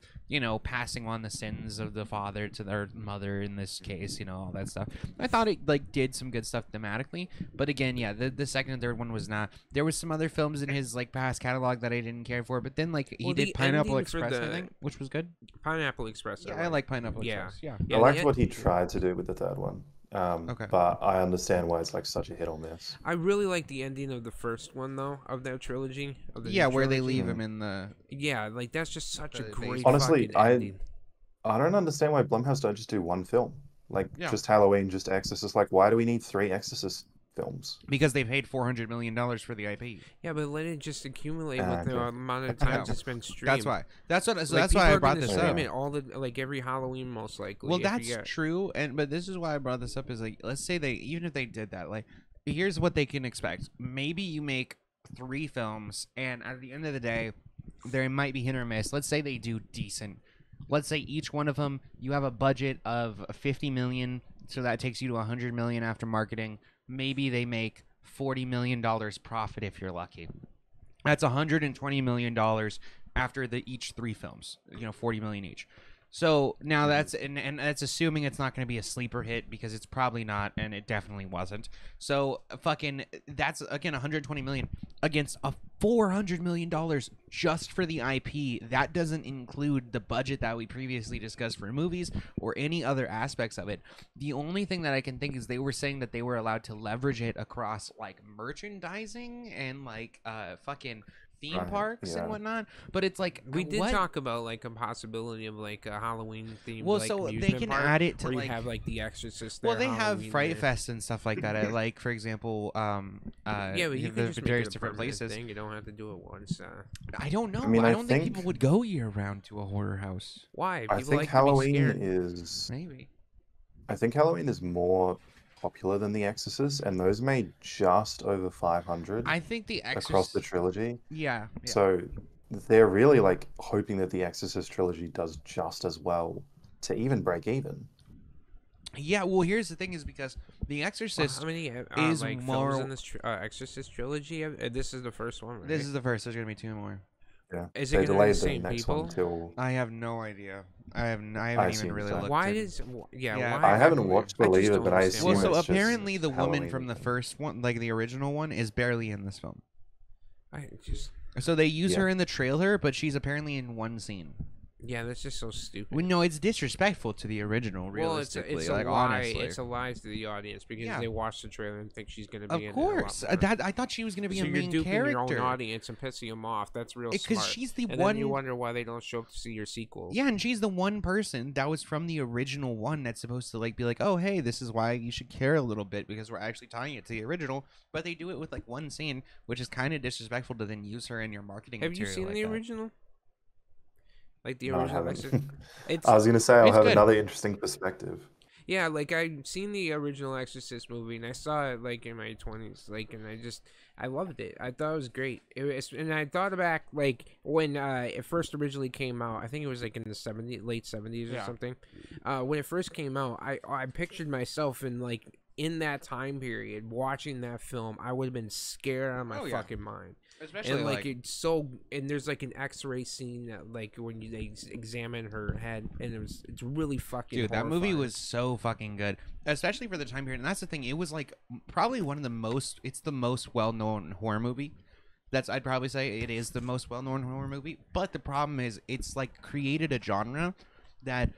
S3: passing on the sins of the father to their mother in this case, all that stuff. I thought it did some good stuff thematically, but again, the second and third one was not. There was some other films in his past catalog that I didn't care for, but then he did Pineapple Express, I think, which was good.
S1: Pineapple Express.
S3: Yeah, I like Pineapple Express. Yeah.
S2: I liked what he tried to do with the third one. But I understand why it's such a hit or miss.
S1: I really like the ending of the first one, though, of that trilogy.
S3: Where they leave him in the.
S1: Yeah, that's just such a great.
S2: Honestly,
S1: ending.
S2: I don't understand why Blumhouse don't just do one film, just Halloween, just Exorcist. Why do we need 3 Exorcist films?
S3: Because they paid $400 million for the IP.
S1: Yeah, but let it just accumulate with the amount of times it's been streamed.
S3: That's why. That's why I brought this up.
S1: All the every Halloween, most likely.
S3: Well, that's true, but this is why I brought this up. Is let's say even if they did that, here's what they can expect. Maybe you make 3 films, and at the end of the day, there might be hit or miss. Let's say they do decent. Let's say each one of them, you have a budget of $50 million, so that takes you to $100 million after marketing. Maybe they make $40 million profit if you're lucky. That's $120 million after each 3 films. $40 million each. So now that's and that's assuming it's not going to be a sleeper hit, because it's probably not, and it definitely wasn't. So that's again $120 million against a $400 million just for the IP. That doesn't include the budget that we previously discussed for movies or any other aspects of it. The only thing that I can think is they were saying that they were allowed to leverage it across merchandising and theme parks and whatnot, but it's
S1: we did talk about a possibility of a Halloween theme.
S3: Well, so they can add it to
S1: you have the Exorcist.
S3: Well, they have Fright Fest and stuff like that. At, for example,
S1: but you can just
S3: various
S1: make it a
S3: different places.
S1: Thing. You don't have to do it once.
S3: I don't know. I don't think people would go year round to a horror house.
S1: Why?
S2: I think Halloween is
S3: maybe.
S2: I think Halloween is more popular than The Exorcist, and those made just over 500
S3: I think The
S2: across the
S3: Exorcist.
S2: trilogy.
S3: Yeah.
S2: So they're really like hoping that The Exorcist trilogy does just as well to even break even.
S3: Yeah, well, here's the thing: is because The Exorcist
S1: How many
S3: is
S1: like
S3: more.
S1: films in this Exorcist trilogy? This is the first one, right?
S3: This is the first. There's gonna be 2 more.
S2: Yeah,
S1: Is
S2: they
S1: it gonna be the
S2: delayed the
S1: same
S2: next
S1: people?
S2: one till.
S3: I have no idea. I haven't even
S2: assume
S3: really
S2: so.
S3: looked.
S1: Why
S3: in.
S1: does
S3: Yeah,
S1: why
S2: I haven't watched
S1: I
S2: it
S1: just
S2: either,
S1: don't
S2: but I
S1: understand
S3: Well,
S2: assume
S3: so
S2: it's just
S3: apparently the woman
S2: Halloween
S3: from the
S2: again.
S3: first one, like the original one, is barely in this film.
S1: I just
S3: So they use
S2: Yeah.
S3: her in the trailer, but she's apparently in one scene.
S1: yeah, that's just so stupid.
S3: Well, no, it's disrespectful to the original.
S1: Well, it's
S3: Realistically,
S1: a
S3: like
S1: lie.
S3: honestly,
S1: It's a lie to the audience because
S3: Yeah.
S1: they watch the trailer and think she's gonna
S3: of
S1: be in
S3: course.
S1: it a lot more.
S3: I thought she was gonna be
S1: So
S3: a
S1: you're
S3: main
S1: duping
S3: character.
S1: your own audience and pissing them off. That's real
S3: Because
S1: smart.
S3: she's the
S1: and
S3: one.
S1: then you wonder why they don't show up to see your sequels.
S3: Yeah, and she's the one person that was from the original one that's supposed to like be like, oh hey, this is why you should care a little bit because we're actually tying it to the original. But they do it with like one scene, which is kind of disrespectful to then use her in your marketing.
S1: Have you
S3: material
S1: seen
S3: like
S1: the
S3: that.
S1: original? Like the
S2: No, I
S1: original
S2: haven't.
S1: Exorcist? It's
S2: I was gonna say I'll
S3: it's
S2: have
S3: good.
S2: another interesting perspective.
S1: yeah, like I've seen the original Exorcist movie and I saw it like in my 20s, like, and I loved it. I thought it was great. And I thought back like when it first originally came out. I think it was like in the late 70s or
S3: Yeah.
S1: something. When it first came out, I pictured myself in that time period watching that film. I would have been scared out of my fucking mind.
S3: Especially
S1: And like it's so, and there's like an X-ray scene that, like when they examine her head, and it's really fucking.
S3: Dude, that movie
S1: horrifying.
S3: was so fucking good, especially for the time period. And that's the thing; it was like probably one of the most. It's the most well-known horror movie. I'd probably say it is the most well-known horror movie. But the problem is, it's like created a genre that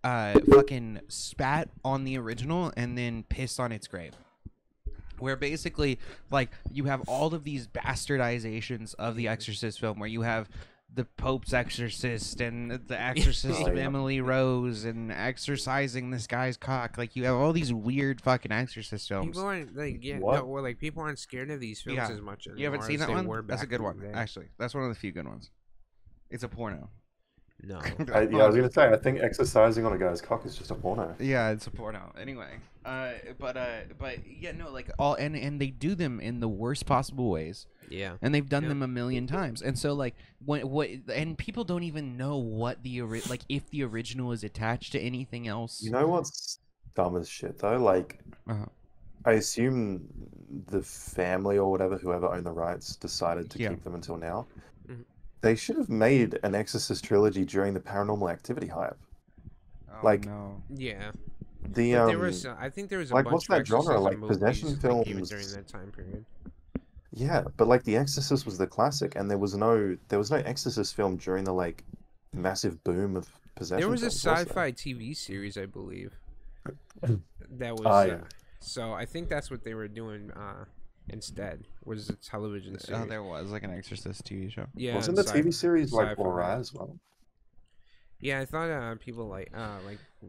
S3: fucking spat on the original and then pissed on its grave. Where basically, like, you have all of these bastardizations of the Exorcist film, where you have the Pope's Exorcist and the Exorcist of Emily Rose and exorcising this guy's cock. Like, you have all these weird fucking Exorcist films.
S1: People aren't like people aren't scared of these films as much.
S3: You haven't seen that one? That's a good one,
S1: day.
S3: actually. That's one of the few good ones. It's a porno.
S1: No.
S2: I was gonna say I think exercising on a guy's cock is just a porno.
S3: Yeah, it's a porno. Anyway, but yeah, no, like all and they do them in the worst possible ways.
S1: Yeah.
S3: And they've done them a million times. And so like and people don't even know what like if the original is attached to anything else.
S2: You know what's dumb as shit though? Like, I assume the family or whatever, whoever owned the rights, decided to keep them until now.
S1: Mm-hmm.
S2: They should have made an Exorcist trilogy during the Paranormal Activity hype.
S3: Oh,
S2: like,
S3: no.
S1: Yeah.
S2: The
S1: there was, I think there was a
S2: like,
S1: bunch
S2: what's that
S1: of
S2: genre? Like
S1: movies,
S2: possession
S1: like,
S2: films
S1: even during that time period.
S2: Yeah, but like The Exorcist was the classic, and there was no Exorcist film during the like massive boom of possession.
S1: There was a
S2: films,
S1: sci-fi TV series, I believe. That was
S2: yeah.
S1: so I think that's what they were doing instead, was a television series.
S3: Oh, there was like an Exorcist TV show.
S1: Yeah,
S2: wasn't the TV series like
S1: sci-fi.
S2: alright as well?
S1: Yeah, I thought people like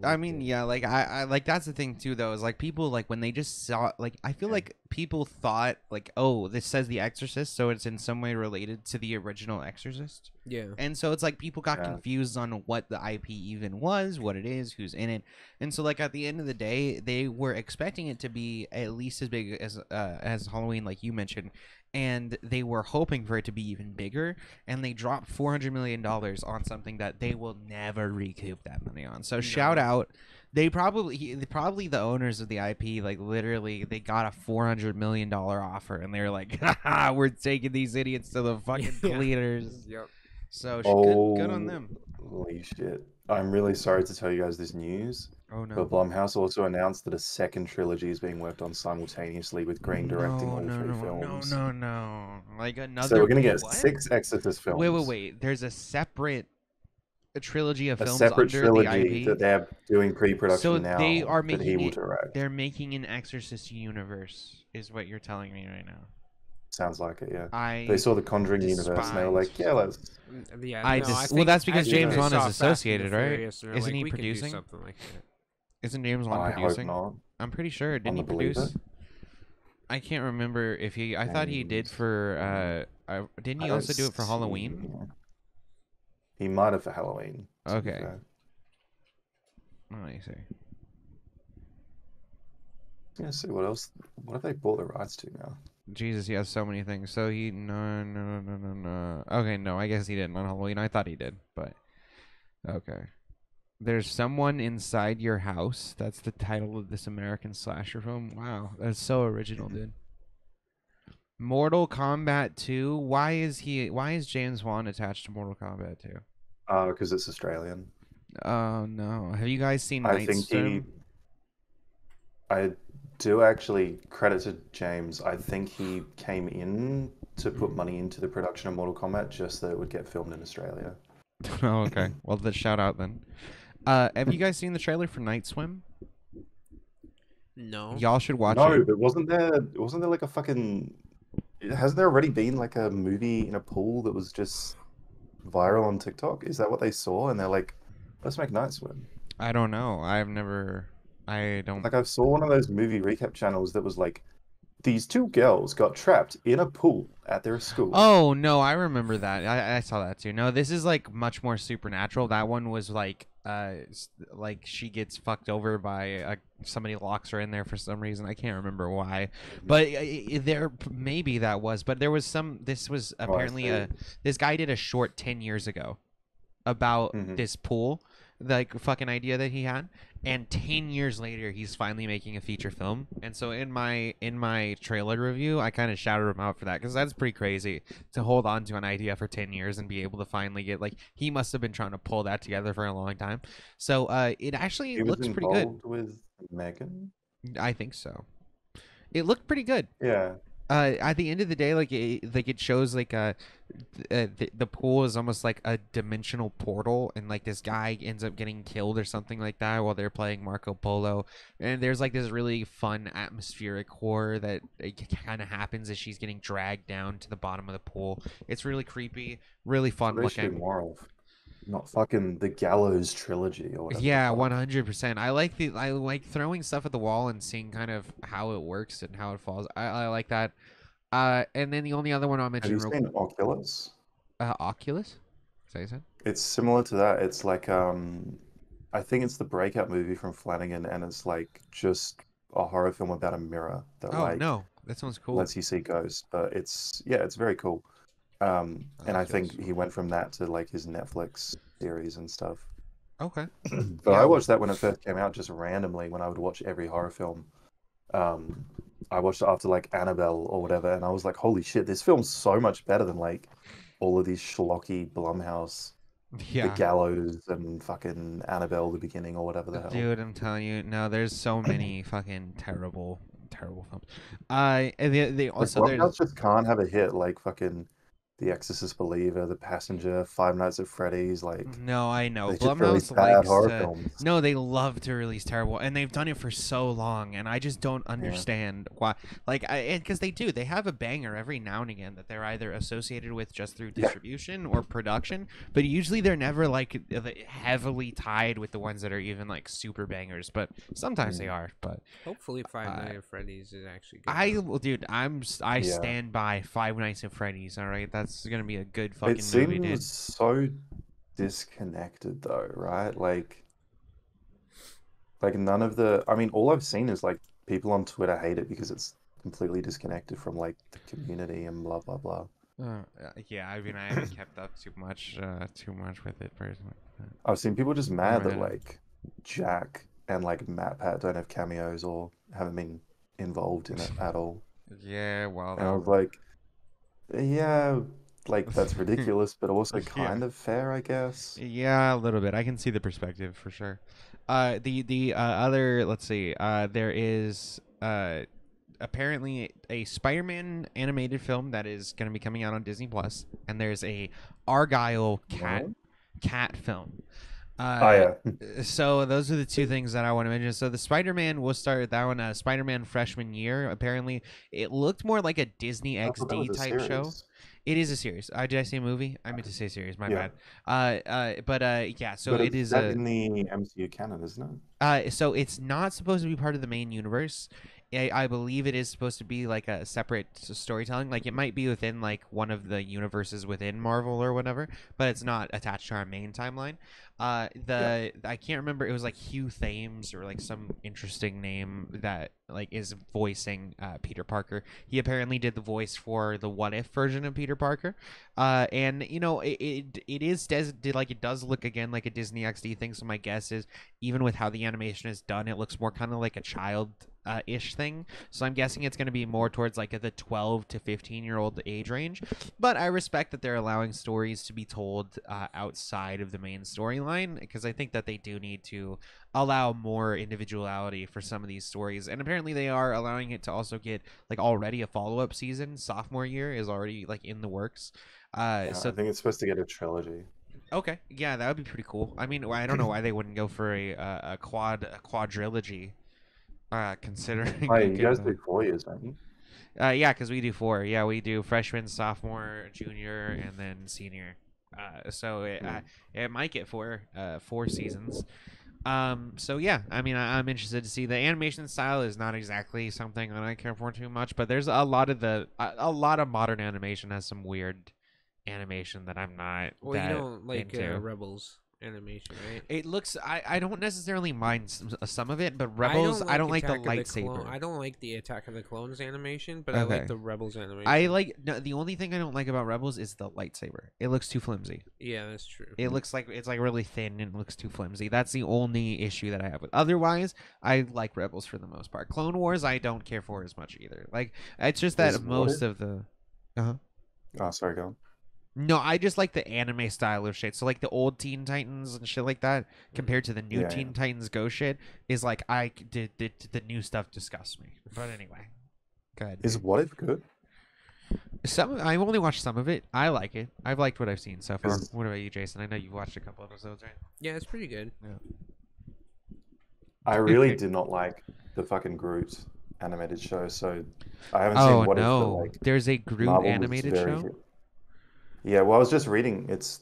S3: I mean, yeah, like I like that's the thing too though, is like people like when they just saw like I feel like people thought like, oh, this says The Exorcist, so it's in some way related to the original Exorcist.
S1: Yeah.
S3: And so it's like people got confused on what the IP even was, what it is, who's in it. And so like at the end of the day, they were expecting it to be at least as big as Halloween, like you mentioned. And they were hoping for it to be even bigger, and they dropped $400 million on something that they will never recoup that money on. So shout out, they probably the owners of the IP, like literally, they got a $400 million offer, and they were like, haha, we're taking these idiots to the fucking cleaners.
S1: Yep.
S3: So good on them.
S2: Holy shit! I'm really sorry to tell you guys this news.
S3: Oh no.
S2: But Blumhouse also announced that a second trilogy is being worked on simultaneously with Green directing all three films.
S3: No. Like another.
S2: So we're gonna get
S3: what?
S2: 6 Exorcist films.
S3: Wait. There's a separate trilogy of films
S2: separate
S3: under the
S2: trilogy
S3: IP
S2: that they're doing pre-production
S3: so
S2: now.
S3: they are
S2: that he
S3: making
S2: will
S3: it,
S2: direct.
S3: they're making an Exorcist universe, is what you're telling me right now.
S2: Sounds like it, yeah.
S3: They
S2: They saw the Conjuring universe and they were like, yeah, let's.
S1: Yeah,
S3: well, that's because James Wan is
S1: Fast and the
S3: associated, right?
S1: Furious, and they're
S3: Isn't
S1: like,
S3: he
S1: "We can do
S3: producing?
S1: something like that?"
S3: Isn't James Wan
S2: I
S3: producing?
S2: hope not.
S3: I'm pretty sure. Didn't he
S2: I'm a believer.
S3: produce? I can't remember if he. I thought he did for. Didn't he also do it for Halloween?
S2: He might have for Halloween.
S3: Okay. Let me see.
S2: Yeah, see what else. What have they bought the rights to now?
S3: Jesus, he has so many things. So no. Okay, no, I guess he didn't on Halloween. I thought he did, but okay. There's someone inside your house. That's the title of this American slasher film. Wow, that's so original, dude. Mortal Kombat 2. Why is James Wan attached to Mortal Kombat 2?
S2: Because it's Australian.
S3: Oh no. Have you guys seen
S2: I think I do actually credit to James. I think he came in to put money into the production of Mortal Kombat just that it would get filmed in Australia.
S3: Oh, okay. Well, let's shout out then. Have you guys seen the trailer for Night Swim?
S1: No.
S3: Y'all should watch it.
S2: No, but wasn't there like a fucking... Hasn't there already been like a movie in a pool that was just viral on TikTok? Is that what they saw? And they're like, let's make Night Swim.
S3: I don't know. I don't...
S2: Like, I saw one of those movie recap channels that was like, these two girls got trapped in a pool at their school.
S3: Oh, no, I remember that. I saw that too. No, this is like much more supernatural. That one was like she gets fucked over by somebody locks her in there for some reason. I can't remember why. But maybe that was. But there was this was apparently this guy did a short 10 years ago about this pool, like fucking idea that he had. And 10 years later, he's finally making a feature film. And so in my trailer review, I kind of shouted him out for that because that's pretty crazy to hold on to an idea for 10 years and be able to finally get, like, he must have been trying to pull that together for a long time. So it actually looks pretty good.
S2: With Megan?
S3: I think so. It looked pretty good.
S2: Yeah.
S3: At the end of the day, it shows like the pool is almost like a dimensional portal, and like this guy ends up getting killed or something like that while they're playing Marco Polo, and there's like this really fun atmospheric horror that kind of happens as she's getting dragged down to the bottom of the pool. It's really creepy, really fun looking.
S2: Not fucking the Gallows trilogy or whatever.
S3: Yeah, 100%. I like throwing stuff at the wall and seeing kind of how it works and how it falls. I like that. And then the only other one I'll mention.
S2: Have you seen Oculus?
S3: Oculus? Is that what you said?
S2: It's similar to that. It's like I think it's the breakout movie from Flanagan, and it's like just a horror film about a mirror that
S3: no, that sounds cool.
S2: Lets you see ghosts, but it's very cool. And I think he went from that to like his Netflix series and stuff.
S3: Okay.
S2: But I watched that when it first came out, just randomly when I would watch every horror film. I watched it after like Annabelle or whatever, and I was like, holy shit, this film's so much better than like all of these schlocky Blumhouse, the Gallows and fucking Annabelle, the beginning or whatever the hell.
S3: Dude, I'm telling you, no, there's so many fucking terrible films. They also
S2: Blumhouse just can't have a hit like fucking The Exorcist Believer, The Passenger, Five Nights at Freddy's, like...
S3: No, I know.
S2: Blumhouse likes to...
S3: No, they love to release terrible, and they've done it for so long, and I just don't understand why. Like, because they do. They have a banger every now and again that they're either associated with just through distribution or production, but usually they're never, like, heavily tied with the ones that are even, like, super bangers, but sometimes they are, but...
S1: Hopefully Five Nights at Freddy's is actually good.
S3: I stand by Five Nights at Freddy's, all right? That's gonna be a good fucking movie, dude.
S2: It seems so disconnected though, right? Like none of the... I mean, all I've seen is like people on Twitter hate it because it's completely disconnected from like the community and blah blah blah.
S3: Yeah, I mean, I haven't kept up too much with it personally.
S2: I've seen people just mad that like Jack and like MatPat don't have cameos or haven't been involved in it at all.
S3: Yeah, well,
S2: and I was like, yeah, like that's ridiculous, but also kind of fair, I guess.
S3: Yeah, a little bit. I can see the perspective for sure. The other, let's see, there is apparently a Spider-Man animated film that is going to be coming out on Disney Plus, and there's a Argyle cat film. So those are the two things that I want to mention. So the Spider-Man, we'll start with that one. Spider-Man freshman year. Apparently, it looked more like a Disney XD type show. It is a series. Did I say movie? I meant to say series. My bad. Yeah. So it is
S2: in the MCU canon, isn't it?
S3: So it's not supposed to be part of the main universe. I believe it is supposed to be like a separate storytelling. Like it might be within like one of the universes within Marvel or whatever, but it's not attached to our main timeline. I can't remember. It was like Hugh Thames or like some interesting name that like is voicing Peter Parker. He apparently did the voice for the What If version of Peter Parker, and you know it does look again like a Disney XD thing. So my guess is even with how the animation is done, it looks more kind of like a child ish thing. So I'm guessing it's going to be more towards like the 12 to 15-year-old age range. But I respect that they're allowing stories to be told outside of the main storyline, because I think that they do need to allow more individuality for some of these stories. And apparently they are allowing it to also get like already a follow-up season. Sophomore year is already like in the works.
S2: So I think it's supposed to get a trilogy.
S3: Okay, yeah, that would be pretty cool. I mean, I don't know why they wouldn't go for a quadrilogy. Considering
S2: you guys do 4 years, don't you?
S3: Yeah, because we do 4. Yeah, we do freshman, sophomore, junior, and then senior. So it might get 4 seasons. So yeah, I mean, I'm interested to see. The animation style is not exactly something that I care for too much, but there's a lot of modern animation has some weird animation that I'm not.
S1: Well, you don't like Rebels animation, right?
S3: It looks. I don't necessarily mind some of it, but Rebels. I don't like the lightsaber.
S1: I don't like the Attack of the Clones animation, but I like the Rebels animation.
S3: The only thing I don't like about Rebels is the lightsaber. It looks too flimsy.
S1: Yeah, that's true.
S3: It looks like it's like really thin and it looks too flimsy. That's the only issue that I have with. Otherwise, I like Rebels for the most part. Clone Wars, I don't care for as much either. Like it's just that most of the.
S2: Oh, sorry, go on.
S3: No, I just like the anime style of shit. So like the old Teen Titans and shit like that, compared to the new Teen Titans Go shit, is like the new stuff disgusts me. But anyway, go ahead.
S2: Is What If good?
S3: I've only watched some of it. I like it. I've liked what I've seen so far. What about you, Jason? I know you've watched a couple episodes, right?
S1: Yeah, it's pretty good.
S3: Yeah.
S2: I really did not like the fucking Groot animated show, so I haven't seen What If.
S3: Oh no, there's a Groot Marvel animated show.
S2: Yeah, well, I was just reading. It's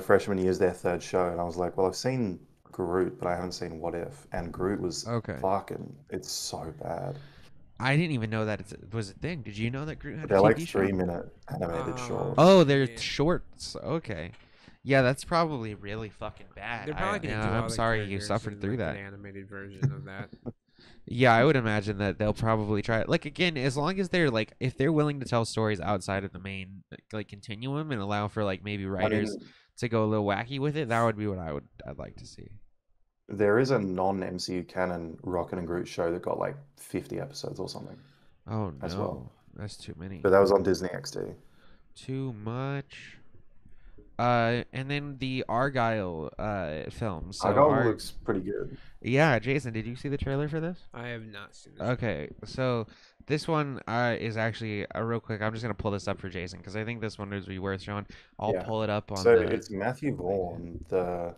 S2: freshman year's their 3rd show, and I was like, well, I've seen Groot, but I haven't seen What If, and Groot was fucking. It's so bad.
S3: I didn't even know that it was a thing. Did you know that Groot had
S2: they're
S3: a
S2: like
S3: TV show?
S2: 3-minute animated shorts.
S3: Oh, they're shorts. Okay. Yeah, that's probably really fucking bad.
S1: They're probably gonna do
S3: I'm sorry you suffered through that.
S1: An animated version of that.
S3: Yeah, I would imagine that they'll probably try it. Like again, as long as they're like, if they're willing to tell stories outside of the main like continuum and allow for like maybe writers to go a little wacky with it, that would be what I'd like to see.
S2: There is a non-MCU canon Rocket and Groot show that got like 50 episodes or something.
S3: Oh no, as well. That's too many.
S2: But that was on Disney XD.
S3: Too much. And then the Argyle films. So
S2: Argyle looks pretty good.
S3: Yeah, Jason, did you see the trailer for this?
S1: I have not seen this.
S3: Okay, so this one is actually real quick. I'm just gonna pull this up for Jason because I think this one would be worth showing. I'll pull it up on.
S2: So it's Matthew Vaughn, the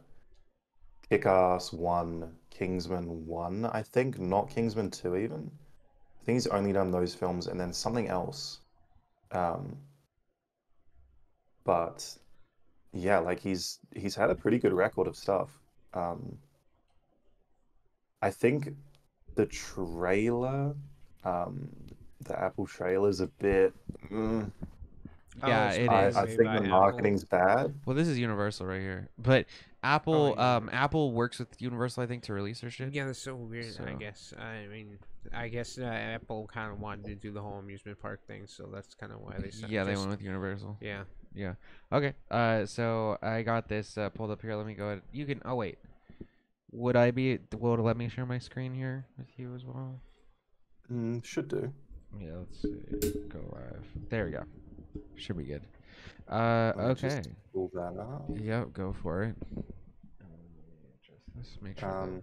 S2: Kick-Ass 1, Kingsman 1, I think, not Kingsman 2 even. I think he's only done those films and then something else. But yeah, like he's had a pretty good record of stuff. I think the trailer, the Apple trailer is a bit.
S3: Yeah, it is.
S2: I think the marketing's bad.
S3: Well, this is Universal right here, but Apple, Apple works with Universal, I think, to release their shit.
S1: Yeah, that's so weird. So. I guess Apple kind of wanted to do the whole amusement park thing, so that's kind of why they.
S3: Yeah, they went with Universal.
S1: Yeah.
S3: Yeah. Okay. So I got this pulled up here. Let me go ahead. You can. Oh wait. Would I be able to let me share my screen here with you as well?
S2: Should do.
S3: Yeah. Let's see. Go live. There we go. Should be good. Okay.
S2: Pull that up.
S3: Yep. Go for it. Just make sure.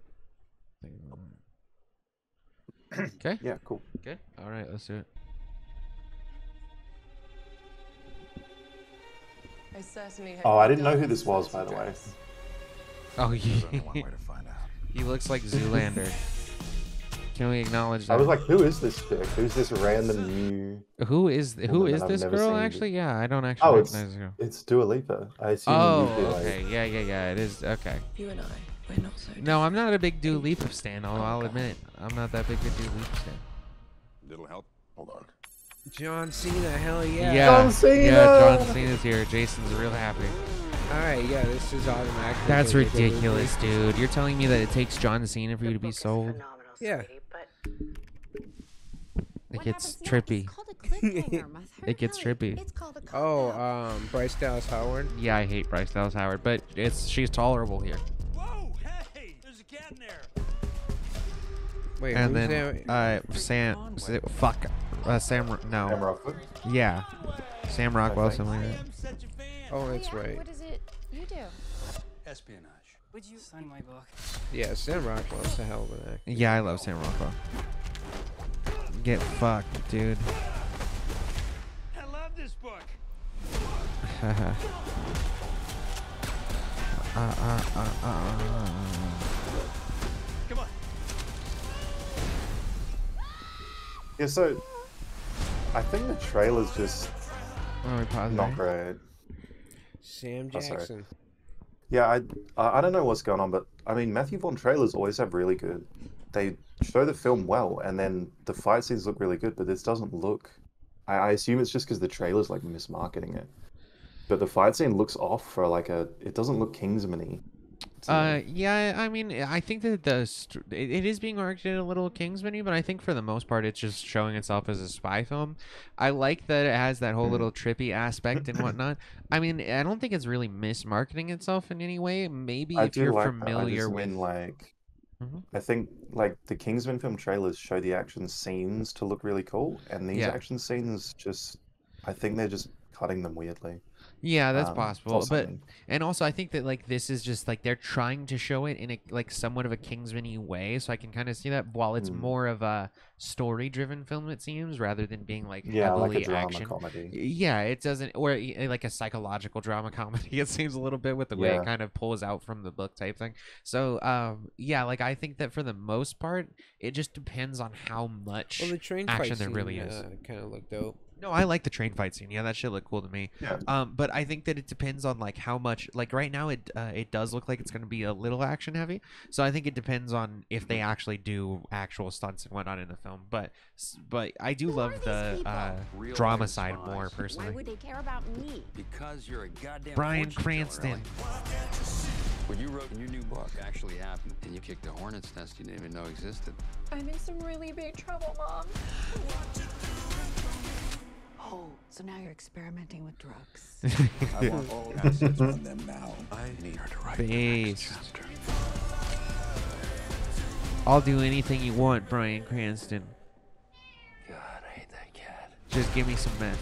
S3: Okay.
S2: Yeah. Cool.
S3: Okay. All right. Let's do it.
S2: I didn't know who this was, by the way.
S3: Oh, he looks like Zoolander. Can we acknowledge that?
S2: I was like, who is this chick? Who's this random new?
S3: Who is this girl? Actually, yeah, I don't actually recognize her.
S2: It's Dua Lipa. I assume.
S3: Okay, yeah. It is okay.
S4: You and I, we're not so.
S3: No, I'm not a big Dua Lipa stan. I'll admit it. I'm not that big a Dua Lipa stan.
S4: It'll help. Hold on.
S1: John Cena, hell yeah.
S3: John Cena. Yeah, John Cena's here. Jason's real happy.
S1: Alright, yeah, this is automatic.
S3: That's ridiculous, dude. You're telling me that it takes John Cena for you to be sold?
S1: Yeah.
S3: It gets trippy. It gets trippy.
S1: Oh, Bryce Dallas Howard?
S3: Yeah, I hate Bryce Dallas Howard, but she's tolerable here.
S4: Whoa, hey, there's a cat in there.
S1: Wait,
S3: And
S1: who's
S3: then Sam
S2: Rockwell?
S3: Yeah. Sam Rockwell, something like that.
S1: Oh, that's right.
S5: What is it you do?
S4: Espionage.
S6: Would you sign my book?
S1: Yeah, Sam Rockwell's a hell of an actor.
S3: Yeah, I love Sam Rockwell. Get fucked, dude.
S4: I love this book. Come on.
S2: Yeah, so I think the trailer's just not great.
S1: Sam
S2: Oh, sorry.
S1: Jackson.
S2: Yeah, I don't know what's going on, but I mean, Matthew Vaughn trailers always have really good. They show the film well, and then the fight scenes look really good, but this doesn't look. I assume it's just because the trailer's like mismarketing it, but the fight scene looks off for like a. It doesn't look Kingsman-y.
S3: Yeah, I mean, I think that it is being marketed a little Kingsman-y, but I think for the most part, it's just showing itself as a spy film. I like that it has that whole little trippy aspect and whatnot. I mean, I don't think it's really mismarketing itself in any way. Maybe if you're familiar with,
S2: like, I think like the Kingsman film trailers show the action scenes to look really cool, and these action scenes just, I think they're just cutting them weirdly.
S3: Yeah, that's possible. But and also I think that like this is just like they're trying to show it in a like somewhat of a Kingsman-y way, so I can kind of see that while it's more of a story-driven film, it seems, rather than being like heavily
S2: like a drama
S3: action
S2: comedy.
S3: Yeah, it doesn't, or like a psychological drama comedy. It seems a little bit with the way it kind of pulls out from the book type thing. So yeah, like I think that for the most part, it just depends on how much
S1: the train
S3: action
S1: fight
S3: there
S1: scene,
S3: really is.
S1: Kind of looked dope.
S3: No, I like the train fight scene. Yeah, that shit looked cool to me.
S2: Yeah.
S3: But I think that it depends on like how much. Like right now, it does look like it's going to be a little action heavy. So I think it depends on if they actually do actual stunts and whatnot in the film. But I do love the drama side more personally.
S5: Why would they care about me?
S4: Because you're a goddamn
S3: Bryan
S4: fortune
S3: Cranston.
S4: teller, what you wrote in your new book actually happened, and you kicked a hornet's nest you didn't even know existed.
S5: I'm in some really big trouble, Mom. Oh, so now you're experimenting with drugs.
S4: I want all assets from them now. I need her to write the next chapter.
S3: I'll do anything you want, Bryan Cranston.
S4: God, I hate that cat.
S3: Just give me some meth.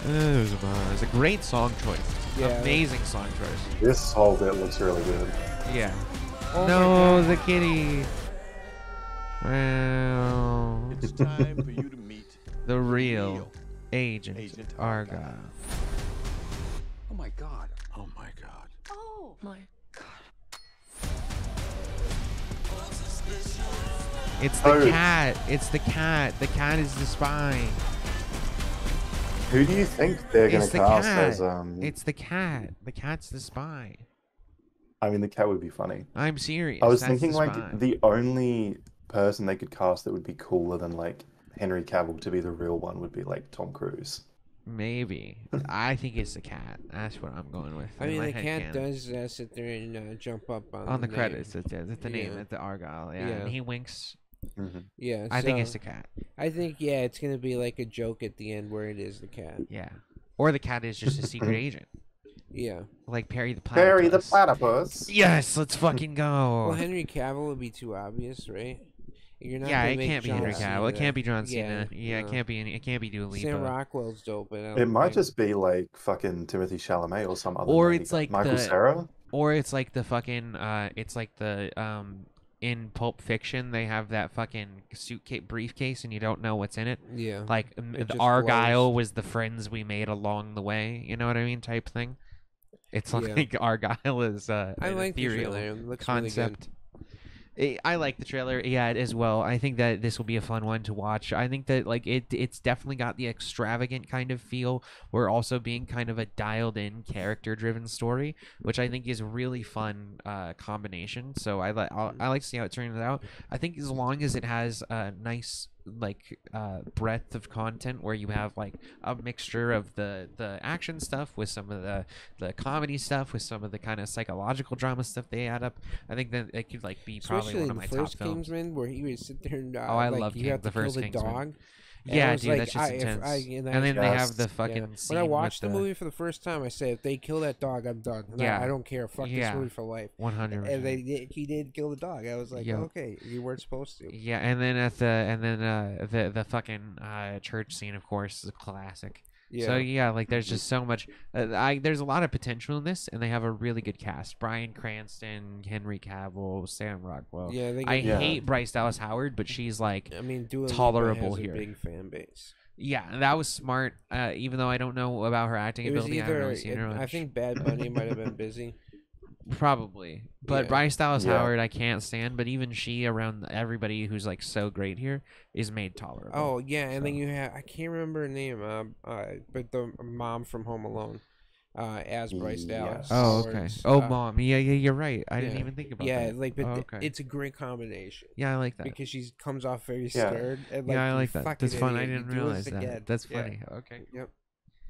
S3: It's a great song choice.
S1: Yeah.
S3: Amazing song choice.
S2: This whole bit looks really good.
S3: Yeah.
S1: Oh
S3: no, the kitty. Well,
S4: It's time for you to meet
S3: the real Agent Argyle.
S4: Oh my God. Oh my God.
S5: Oh my God.
S3: It's the cat. It's the cat. The cat is the spy.
S2: Who do you think they're going
S3: It's
S2: to
S3: the
S2: cast
S3: cat.
S2: as
S3: It's the cat. The cat's the spy.
S2: I mean, the cat would be funny.
S3: I'm serious.
S2: I was
S3: That's
S2: thinking
S3: the
S2: like
S3: spy.
S2: the only person they could cast that would be cooler than like Henry Cavill to be the real one would be like Tom Cruise.
S3: Maybe. I think it's the cat. That's what I'm going with.
S1: I
S3: in
S1: mean,
S3: my
S1: the
S3: head
S1: cat
S3: canon.
S1: does sit there and jump up
S3: On the
S1: name.
S3: credits. It's the name.
S1: Yeah.
S3: It's the Argyle. Yeah.
S1: Yeah.
S3: And he winks.
S1: Yeah,
S3: I think
S1: so
S3: it's the cat.
S1: I think it's gonna be like a joke at the end where it is the cat.
S3: Yeah. Or the cat is just a secret agent.
S1: Yeah.
S3: Like Perry the Platypus.
S2: Perry the Platypus.
S3: Yes, let's fucking go.
S1: Well, Henry Cavill would be too obvious, right? You're not
S3: Yeah,
S1: gonna
S3: it
S1: make
S3: can't be
S1: John
S3: Henry Cavill. It
S1: Cena.
S3: can't be John Cena.
S1: Yeah,
S3: Yeah,
S1: no.
S3: it can't be. It can't be Dua Lipa.
S1: Sam Rockwell's dope, but
S2: It might just be like fucking Timothy Chalamet or some other.
S3: Or
S2: nerdy
S3: it's
S2: guy.
S3: like
S2: Michael
S3: the-
S2: Cera.
S3: Or it's like the fucking. It's like the in Pulp Fiction they have that fucking suitcase briefcase and you don't know what's in it.
S1: Yeah.
S3: Like
S1: It just
S3: Argyle
S1: glows.
S3: was the friends we made along the way. You know what I mean? Type thing. It's
S1: Yeah.
S3: like Argyle is
S1: I
S3: an
S1: like the
S3: ethereal
S1: trailer. It looks
S3: concept. I like the trailer, yeah, as well. I think that this will be a fun one to watch. I think that like it's definitely got the extravagant kind of feel, while also being kind of a dialed-in, character-driven story, which I think is a really fun combination. So I like to see how it turns out. I think as long as it has a nice like breadth of content where you have like a mixture of the action stuff with some of the comedy stuff with some of the kind of psychological drama stuff they add up, I think that it could like be probably
S1: Especially
S3: one of my
S1: the
S3: top
S1: first
S3: films.
S1: Kingsman, where he would sit there and
S3: I
S1: like,
S3: love
S1: you have
S3: the
S1: to kill
S3: first
S1: the
S3: Kingsman.
S1: dog.
S3: Yeah,
S1: was
S3: dude,
S1: like,
S3: that's just intense.
S1: and
S3: And then they have the
S1: yeah.
S3: fucking scene
S1: When I watched
S3: with
S1: the movie for the first time, I said, if they kill that dog, I'm done.
S3: Yeah.
S1: I don't care. Fuck this movie for life.
S3: 100%.
S1: And he did kill the dog. I was like, okay, you weren't supposed to.
S3: Yeah, and then the fucking church scene, of course, is a classic.
S1: Yeah.
S3: So yeah, like there's just so much. There's a lot of potential in this, and they have a really good cast: Bryan Cranston, Henry Cavill, Sam Rockwell.
S1: Yeah,
S3: I hate Bryce Dallas Howard, but she's like
S1: Dua Lipa
S3: tolerable
S1: has
S3: here.
S1: A big fan base.
S3: Yeah, that was smart. Even though I don't know about her acting ability, I haven't really seen her much.
S1: I think Bad Bunny might have been busy.
S3: Probably, but
S1: Yeah.
S3: Bryce Dallas Howard I can't stand. But even she, around everybody who's like so great here, is made tolerable.
S1: Oh yeah, and then you have I can't remember her name, but the mom from Home Alone, as Bryce Dallas.
S3: Oh okay.
S1: Howard's,
S3: Mom. Yeah, you're right. I didn't even think about that.
S1: Yeah, like but
S3: okay.
S1: it's a great combination.
S3: Yeah, I like that
S1: because she comes off very scared. And,
S3: yeah, I
S1: you
S3: like that.
S1: fucking
S3: That's fun. I
S1: idiot,
S3: didn't
S1: you do
S3: realize
S1: this
S3: that.
S1: again.
S3: That's funny. Okay.
S1: Yep.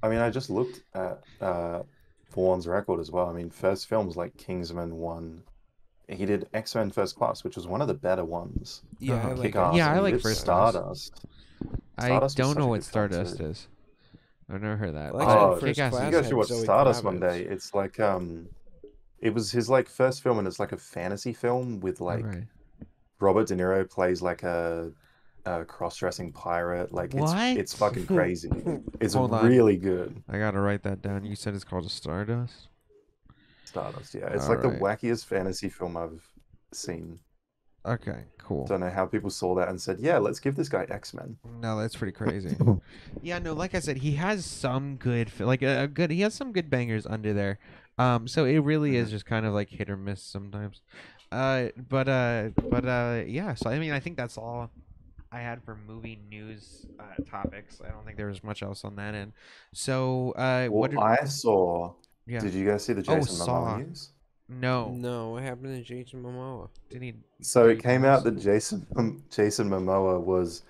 S2: I mean, I just looked at For One's record as well. I mean, first films like Kingsman 1. He did X-Men First Class, which was one of the better ones.
S1: Yeah, I like
S2: Kick-Ass.
S3: Yeah, I
S2: And he
S3: like
S2: did
S3: First Class.
S2: Stardust.
S3: I
S2: Stardust was
S3: don't
S2: such
S3: know
S2: a
S3: what
S2: good film,
S3: Stardust
S2: too.
S3: is. I've never heard that.
S1: Like
S2: Oh,
S1: First
S3: Kick-Ass
S1: Class
S2: You guys
S1: had
S2: should watch
S1: Zoe
S2: Stardust one
S1: Kravitz.
S2: day. It's like it was his like first film, and it's like a fantasy film with like
S3: Alright.
S2: Robert De Niro plays like a cross-dressing pirate. Like
S3: What?
S2: it's fucking crazy. It's
S3: Hold on.
S2: really good.
S3: I gotta write that down. You said it's called Stardust?
S2: Stardust, yeah. It's like the
S3: Alright.
S2: wackiest fantasy film I've seen.
S3: Okay, cool.
S2: Don't know how people saw that and said, "Yeah, let's give this guy X-Men."
S3: No, that's pretty crazy. Yeah, no, like I said, he has some good, he has some good bangers under there. So it really is just kind of like hit or miss sometimes. Yeah. So I mean, I think that's all I had for movie news topics. I don't think there was much else on that end. So,
S2: I saw.
S3: Yeah.
S2: Did you guys see the Jason
S3: Saw.
S2: Momoa news?
S3: No.
S1: No, what happened to Jason Momoa?
S3: Did he?
S2: So it came out that Jason Momoa was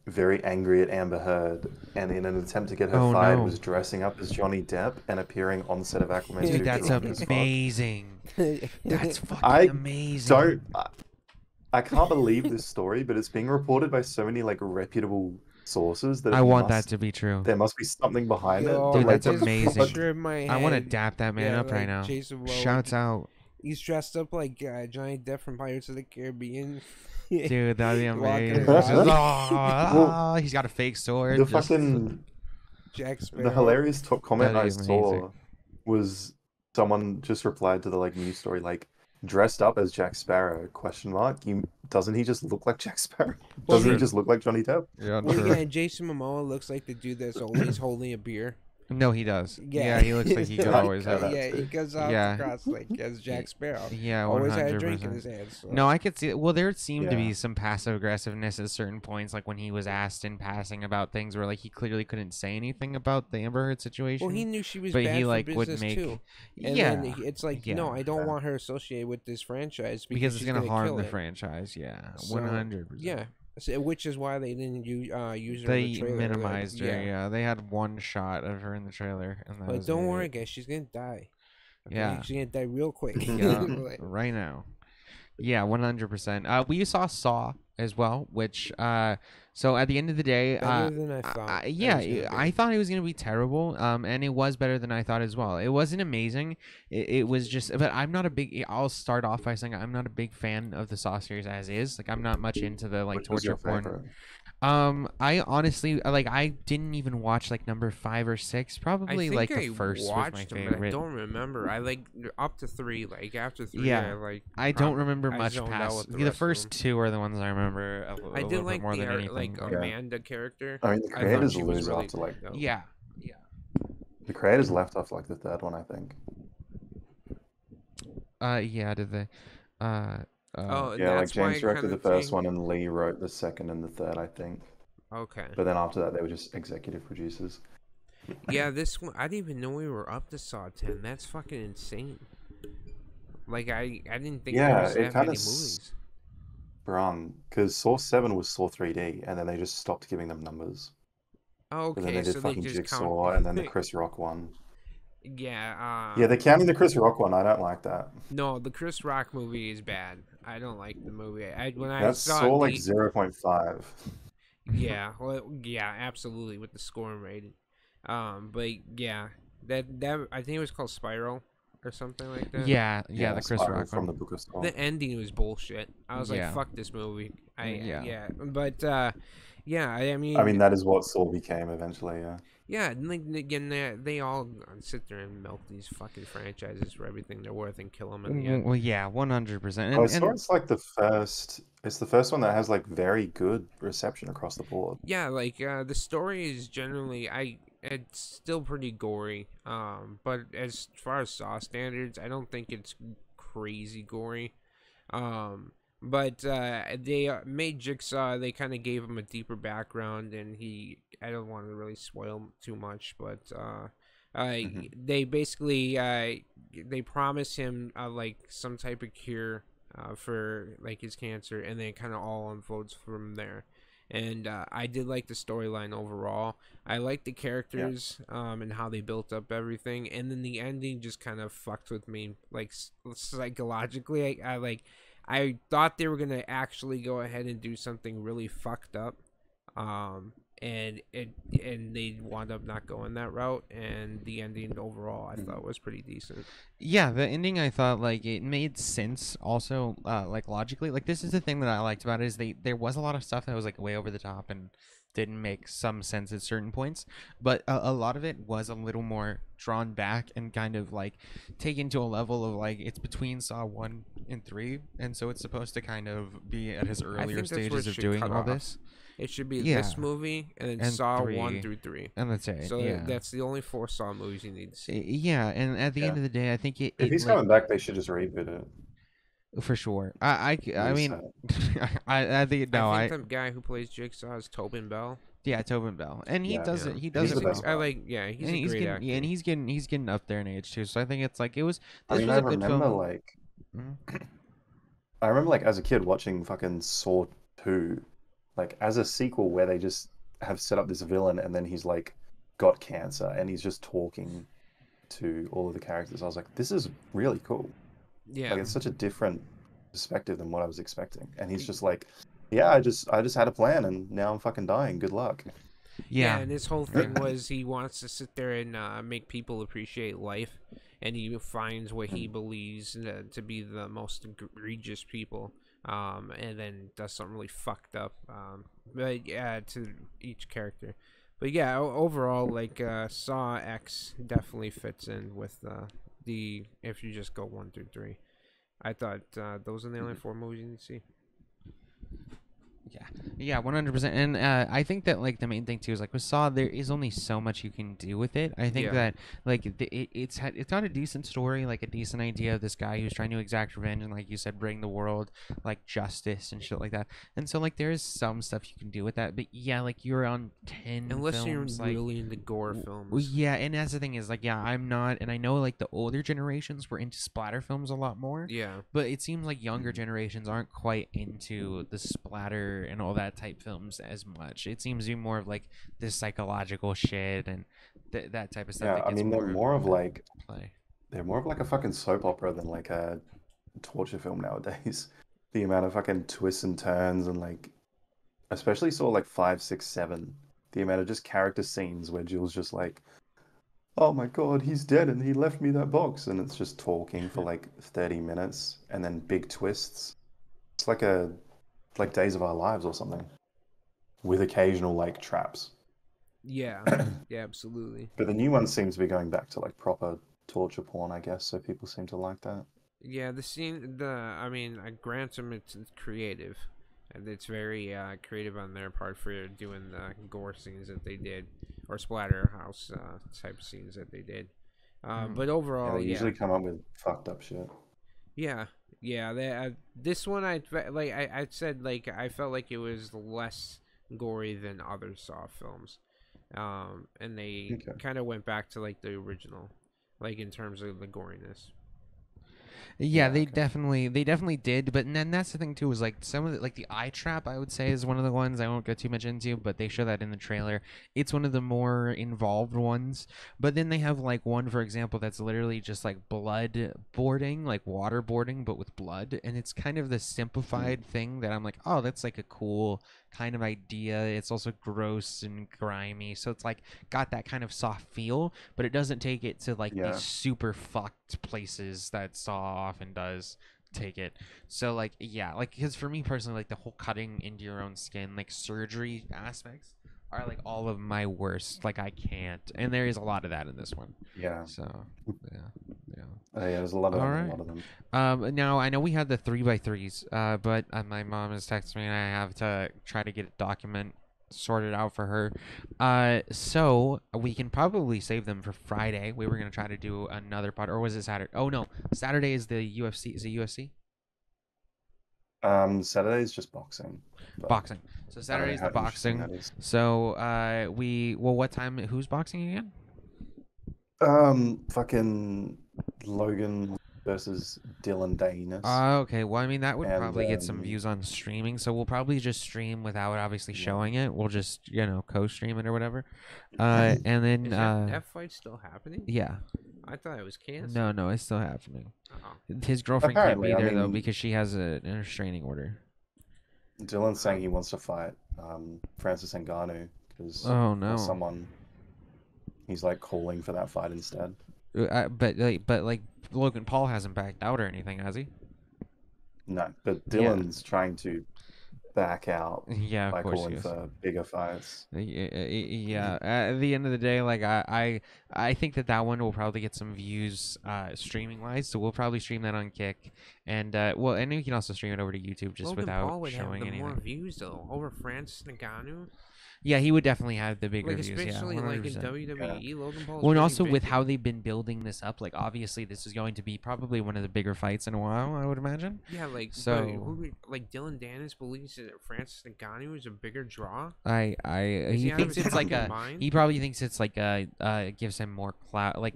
S2: very angry at Amber Heard, and in an attempt to get her fired, was dressing up as Johnny Depp and appearing on set of Aquaman 2.
S3: Dude, that's
S2: drunk as fuck.
S3: amazing. That's fucking
S2: I
S3: amazing.
S2: I can't believe this story, but it's being reported by so many like reputable sources that
S3: I want that to be true.
S2: There must be something behind
S1: Yo,
S2: it.
S3: Dude,
S2: Like,
S3: that's amazing.
S1: picture in my
S3: I want to
S1: head.
S3: dap that man
S1: Yeah,
S3: up right
S1: like
S3: now.
S1: Jason Momoa.
S3: Shouts out.
S1: He's dressed up like Johnny Depp from Pirates of the Caribbean.
S3: Dude, that'd be
S1: Walking
S3: amazing.
S1: around.
S3: He's got a fake sword.
S2: The
S3: just-
S2: fucking
S1: Jack Sparrow.
S2: the hilarious top comment
S3: That'd
S2: I
S3: be
S2: saw
S3: amazing.
S2: was someone just replied to the like news story like dressed up as Jack Sparrow ? Doesn't he just look like Jack Sparrow?
S1: Well,
S2: Doesn't he
S3: true.
S2: just look like Johnny Depp?
S3: Yeah,
S1: Well,
S3: true.
S1: yeah, Jason Momoa looks like the dude that's always holding a beer.
S3: No, he does.
S1: Yeah,
S3: Yeah, he looks like he could
S2: Like,
S3: always have
S2: that.
S1: Yeah, he goes out
S3: Yeah.
S1: across like as Jack Sparrow.
S3: Yeah,
S1: Always had a drink in
S3: 100%.
S1: his hand. So.
S3: No, I could see it. Well, there seemed to
S2: Yeah.
S3: be some passive aggressiveness at certain points, like when he was asked in passing about things where like he clearly couldn't say anything about the Amber Heard situation.
S1: Well, he knew she was
S3: but
S1: bad
S3: he
S1: for
S3: like
S1: business
S3: would make
S1: too. And
S3: yeah,
S1: then it's like,
S3: yeah.
S1: no, I don't want her associated with this franchise
S3: because it's
S1: she's
S3: gonna harm
S1: kill
S3: the
S1: it.
S3: franchise. Yeah,
S1: So,
S3: 100%.
S1: Yeah, so, which is why they didn't use her in
S3: They
S1: the trailer.
S3: minimized her. Yeah, they had one shot of her in the trailer, and that
S1: But
S3: was
S1: don't
S3: it.
S1: worry, guys, she's gonna die. Okay?
S3: Yeah.
S1: she's gonna die real quick.
S3: Yeah,
S1: Like,
S3: right now. Yeah, 100%. We saw as well, which so at the end of the day,
S1: better than I thought.
S3: I thought it was gonna be terrible, and it was better than I thought as well. It wasn't amazing. It was just, but I'm not a big. I'll start off by saying I'm not a big fan of the Saw series as is. Like I'm not much into the like
S2: Which was
S3: torture
S2: your
S3: porn.
S2: favorite?
S3: I honestly like I didn't even watch like number 5 or 6. Probably like the first was my
S1: watched them, but I
S3: favorite.
S1: don't remember. I like up to 3. Like after 3,
S3: Yeah.
S1: I like.
S3: I don't remember
S1: I
S3: much
S1: zoned out
S3: past.
S1: with the
S3: The
S1: rest of
S3: first
S1: them.
S3: 2 are the ones I remember a
S1: I
S3: little
S1: did
S3: bit
S1: like
S3: more
S1: the
S3: than anything.
S1: like
S2: Yeah.
S1: Amanda character.
S2: I mean, the
S1: I thought
S2: creators
S1: she was
S2: lose
S1: really
S2: after like
S1: dope.
S3: Yeah.
S2: the creators left after like the third one, I think.
S3: Yeah. Did they?
S2: Yeah, like
S1: that's why
S2: James
S1: I
S2: directed
S1: kind
S2: the
S1: of
S2: first
S1: think.
S2: one and Lee wrote the second and the third, I think.
S1: Okay.
S2: But then after that, they were just executive producers.
S1: Yeah, this one I didn't even know we were up to Saw 10. That's fucking insane. Like I didn't think there
S2: Yeah,
S1: was
S2: it
S1: that
S2: kind
S1: many
S2: of
S1: movies.
S2: sprung because Saw 7 was Saw 3D, and then they just stopped giving them numbers.
S1: Oh,
S2: But then they
S1: okay,
S2: did
S1: so they
S2: fucking
S1: just count.
S2: Jigsaw, and then the Chris Rock one. Yeah,
S1: Yeah.
S2: they're counting the Chris Rock one. I don't like that.
S1: No, the Chris Rock movie is bad. I don't like the movie. I when I
S2: That's
S1: saw
S2: Saw
S1: it,
S2: like 0.5.
S1: yeah, well, yeah, absolutely with the score rating. But yeah, that I think it was called Spiral or something like that.
S3: Yeah, the Chris
S2: Spiral
S3: Rock
S2: from
S3: one.
S2: the Book of Saw.
S1: The ending was bullshit. I was like,
S3: Yeah.
S1: fuck this movie.
S3: Yeah.
S1: Yeah, but yeah, I mean,
S2: I mean, that is what Saw became eventually. Yeah.
S1: yeah, and like again, they all sit there and milk these fucking franchises for everything they're worth and kill them in the end.
S3: Well, yeah, 100%.
S2: I saw it's like the first. It's the first one that has like very good reception across the board.
S1: Yeah, like the story is generally it's still pretty gory. But as far as Saw standards, I don't think it's crazy gory. But they made Jigsaw. They kind of gave him a deeper background, and I don't want to really spoil too much, but they basically they promise him like some type of cure for like his cancer, and then it kind of all unfolds from there. And I did like the storyline overall. I liked the characters and how they built up everything, and then the ending just kind of fucked with me, like psychologically. I thought they were gonna actually go ahead and do something really fucked up, and they wound up not going that route. And the ending overall, I thought was pretty decent.
S3: Yeah, the ending I thought like it made sense also like logically. Like this is the thing that I liked about it is there was a lot of stuff that was like way over the top and didn't make some sense at certain points, but a lot of it was a little more drawn back and kind of like taken to a level of like it's between Saw 1 and 3, and so it's supposed to kind of be at his earlier
S1: that's where it
S3: stages of
S1: should
S3: doing
S1: cut
S3: all
S1: off.
S3: this.
S1: It should be
S3: Yeah.
S1: this movie and then
S3: And
S1: Saw
S3: 3.
S1: 1 through 3.
S3: And that's it.
S1: So
S3: yeah.
S1: that's the only 4 Saw movies you need to see.
S3: Yeah, and at the end
S2: Yeah.
S3: of the day, I think
S2: If
S3: it
S2: he's
S3: like,
S2: coming back, they should just reboot it.
S3: for sure. I mean, I think no,
S1: I think the guy who plays Jigsaw is Tobin Bell.
S3: yeah, Tobin Bell, and he
S2: Yeah,
S3: does
S2: yeah.
S3: it. He does
S2: He's
S3: it
S2: the
S3: well.
S2: best
S1: I like, yeah, he's
S3: And
S1: a great actor.
S3: and he's getting up there in age too. So I think it's like it was.
S2: I
S3: This
S2: mean,
S3: was
S2: I
S3: a good
S2: remember
S3: film.
S2: like
S3: Mhm.
S2: I remember like as a kid watching fucking Saw 2, like as a sequel where they just have set up this villain and then he's like got cancer and he's just talking to all of the characters. I was like, this is really cool.
S1: Yeah,
S2: Like it's such a different perspective than what I was expecting. And he's just like, yeah, I just had a plan and now I'm fucking dying. Good luck.
S3: Yeah.
S1: and his whole thing was he wants to sit there and make people appreciate life, and he finds what he believes to be the most egregious people, and then does something really fucked up, but yeah, to each character. But yeah, overall, like Saw X definitely fits in with the if you just go 1 through 3. I thought those are the only 4 movies you need to see.
S3: Yeah, 100%. And I think that like the main thing too is like with Saw, there is only so much you can do with it. I think
S1: Yeah.
S3: that like it's got a decent story, like a decent idea of this guy who's trying to exact revenge and like you said, bring the world like justice and shit like that. And so like there is some stuff you can do with that, but yeah, like you're on 10
S1: Unless
S3: films,
S1: you're
S3: like,
S1: really into gore films.
S3: well, yeah, and that's the thing is like yeah, I'm not, and I know like the older generations were into splatter films a lot more.
S1: Yeah.
S3: But it seems like younger generations aren't quite into the splatter and all that type films as much. It seems to be more of like this psychological shit and that type of stuff.
S2: Yeah,
S3: that
S2: I
S3: gets
S2: mean they're more of like
S3: play.
S2: they're more of like a fucking soap opera than like a torture film nowadays. The amount of fucking twists and turns and like especially Saw like 5, 6, 7. The amount of just character scenes where Jill's just like, oh my god, he's dead and he left me that box, and it's just talking for like 30 minutes and then big twists. It's like Days of Our Lives or something. With occasional like traps.
S1: Yeah. Yeah, absolutely.
S2: But the new one seems to be going back to like proper torture porn, I guess, so people seem to like that.
S1: Yeah, I mean, I grant them it's creative, and it's very creative on their part for doing the gore scenes that they did, or splatterhouse type scenes that they did. But
S2: Yeah,
S1: overall,
S2: they usually come up with fucked up shit.
S1: yeah, Yeah, this one I said like I felt like it was less gory than other Saw films, and they kind of went back to like the original, like in terms of the goriness.
S3: Yeah, they definitely did, but then that's the thing too, is like some of the, like the eye trap, I would say, is one of the ones I won't go too much into, but they show that in the trailer. It's one of the more involved ones. But then they have like one, for example, that's literally just like blood boarding, like waterboarding, but with blood, and it's kind of the simplified thing that I'm like, oh, that's like a cool kind of idea. It's also gross and grimy, so it's like got that kind of soft feel, but it doesn't take it to like these super fucked places that Saw often does take it. So like, yeah, like, because for me personally, like the whole cutting into your own skin, like surgery aspects are like all of my worst. Like I can't, and there is a lot of that in this one. So yeah.
S2: There's a lot of them. A lot of them.
S3: Now I know we had the 3x3s, but my mom has texted me and I have to try to get a document sorted out for her. So we can probably save them for Friday. We were gonna try to do another part, or was it Saturday? Oh no, Saturday is the UFC. Is it UFC?
S2: Saturday is just boxing.
S3: Boxing. So Saturday is the boxing. So what time? Who's boxing again?
S2: Fucking Logan versus Dylan Danis.
S3: Okay. Well, I mean, that would probably get some views on streaming. So we'll probably just stream without obviously showing it. We'll just, co-stream it or whatever. And then
S1: is that fight still happening?
S3: Yeah.
S1: I thought it was canceled.
S3: No, it's still happening. His girlfriend can't be there though because she has a restraining order.
S2: Dylan's saying he wants to fight Francis Ngannou because someone he's like calling for that fight instead.
S3: But Logan Paul hasn't backed out or anything, has he?
S2: No, but Dylan's trying to back out.
S3: Yeah,
S2: by
S3: of course
S2: calling for bigger fights.
S3: Yeah. At the end of the day, like I think that one will probably get some views streaming wise. So we'll probably stream that on Kick, and and we can also stream it over to YouTube just
S1: Logan
S3: without
S1: Paul would
S3: showing
S1: have the
S3: anything.
S1: more views though over Francis Ngannou.
S3: Yeah, he would definitely have the bigger views.
S1: Especially
S3: Yeah,
S1: like in WWE, Logan Paul.
S3: Well, and also with how they've been building this up, like obviously this is going to be probably one of the bigger fights in a while, I would imagine.
S1: Yeah, like like Dylan Danis believes that Francis Ngannou is a bigger draw.
S3: He thinks it's like he probably thinks it's like gives him more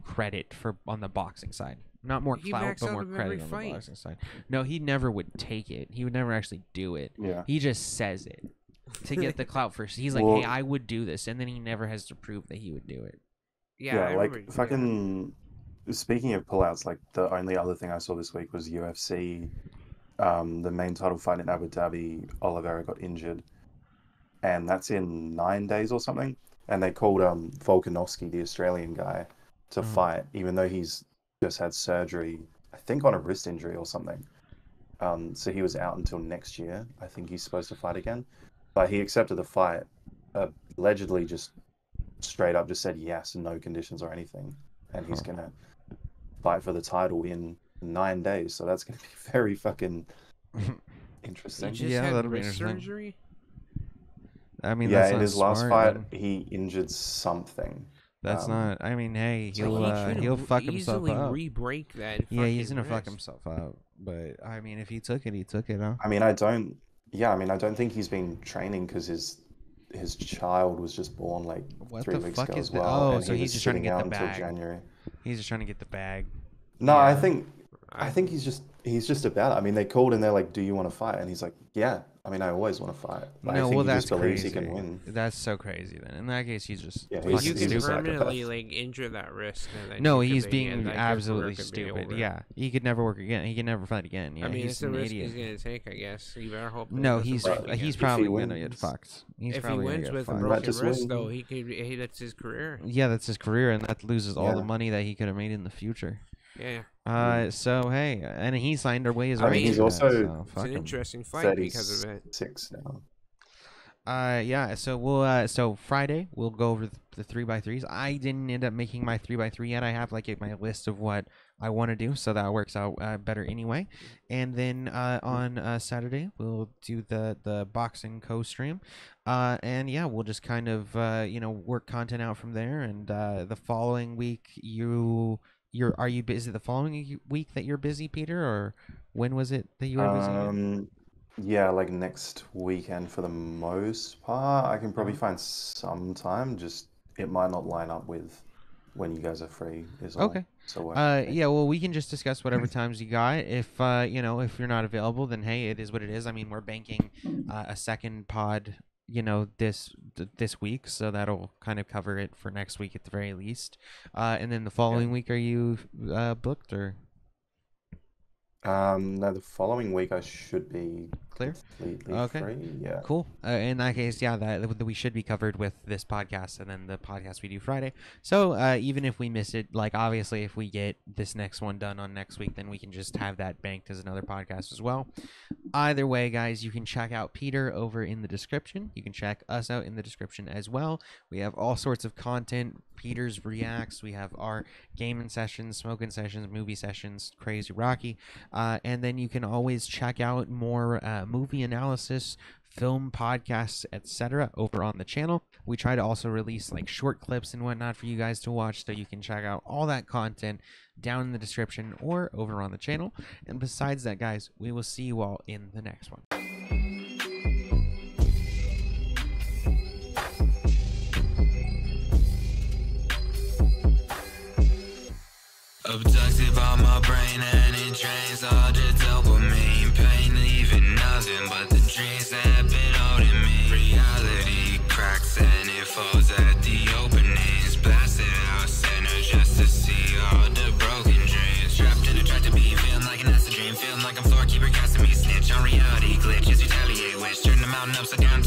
S3: credit for on the boxing side. Not more clout, but more credit on the boxing side. No, he never would take it. He would never actually do it.
S2: Yeah.
S3: He just says it to get the clout first. He's like, hey, I would do this, and then he never has to prove that he would do it.
S1: Yeah,
S2: like fucking. Speaking of pullouts, like the only other thing I saw this week was UFC. The main title fight in Abu Dhabi, Oliveira got injured, and that's in 9 days or something. And they called Volkanovski, the Australian guy, to fight, even though he's just had surgery, I think on a wrist injury or something. So he was out until next year. I think he's supposed to fight again. But he accepted the fight, allegedly just straight up just said yes and no conditions or anything. And he's going to fight for the title in 9 days. So that's going to be very fucking interesting.
S1: He just had wrist surgery?
S3: I mean,
S2: yeah, in his last fight, he injured something.
S3: That's not. I mean, hey, he'll fuck himself up.
S1: Re-break that.
S3: Yeah, he's gonna fuck himself up. But I mean, if he took it, he took it. Huh?
S2: I mean, I don't think he's been training because his child was just born like 3 weeks ago as well.
S3: Oh, so he's just trying to get the bag.
S2: January.
S3: He's just trying to get the bag.
S2: No, yeah. I think he's just about it. I mean, they called and they're like, "Do you want to fight?" And he's like, "Yeah. I mean, I always want to fight." Like,
S3: no,
S2: I think
S3: well,
S2: he
S3: that's
S2: just believes
S3: crazy.
S2: he can win.
S3: That's so crazy. Then in that case, he's just
S1: you can permanently like injure that wrist.
S3: No, he's being absolutely stupid. Yeah, he could never work again. He could never fight again. Yeah,
S1: I mean,
S3: he's
S1: an
S3: an
S1: risk
S3: idiot.
S1: he's gonna take. I guess you better hope.
S3: No, he's probably gonna get fucked.
S1: If he wins with a broken wrist, though, that's his career.
S3: Yeah, that's his career, and that loses all the money that he could have made in the future.
S1: Yeah.
S3: So hey, and he signed away his.
S2: I mean, he's also
S1: it's an interesting fight because of it.
S2: 6 now.
S3: Yeah. So we'll so Friday we'll go over the 3x3s. I didn't end up making my 3x3 yet. I have like my list of what I want to do, so that works out better anyway. And then on Saturday we'll do the boxing co-stream, and yeah, we'll just kind of work content out from there. And the following week are you busy the following week that you're busy, Peter, or when was it that you were busy?
S2: Yeah, like next weekend for the most part. I can probably find some time. Just it might not line up with when you guys are free. Is all.
S3: Okay.
S2: So
S3: yeah, well, we can just discuss whatever times you got. If if you're not available, then hey, it is what it is. I mean, we're banking a second pod, this week, so that'll kind of cover it for next week at the very least. And then the following week, are you booked or?
S2: No, the following week I should be
S3: clear.
S2: Completely free. Yeah.
S3: Cool. In that case, yeah, that we should be covered with this podcast and then the podcast we do Friday. So even if we miss it, like obviously if we get this next one done on next week, then we can just have that banked as another podcast as well. Either way, guys, you can check out Peter over in the description. You can check us out in the description as well. We have all sorts of content. Peter's reacts. We have our gaming sessions, smoking sessions, movie sessions, CrazyRocky. And then you can always check out more movie analysis, film podcasts, etc. over on the channel. We try to also release like short clips and whatnot for you guys to watch, so you can check out all that content down in the description or over on the channel. And besides that, guys, we will see you all in the next one.
S6: Abducted by my brain and it drains all the dopamine. Pain leaving nothing but the dreams that have been holding me. Reality cracks and it falls at the openings. Blasted out center just to see all the broken dreams. Trapped in a track to be feeling like an acid dream. Feeling like I'm floor keeper casting me snitch on reality glitches. Retaliate which turn the mountain upside down.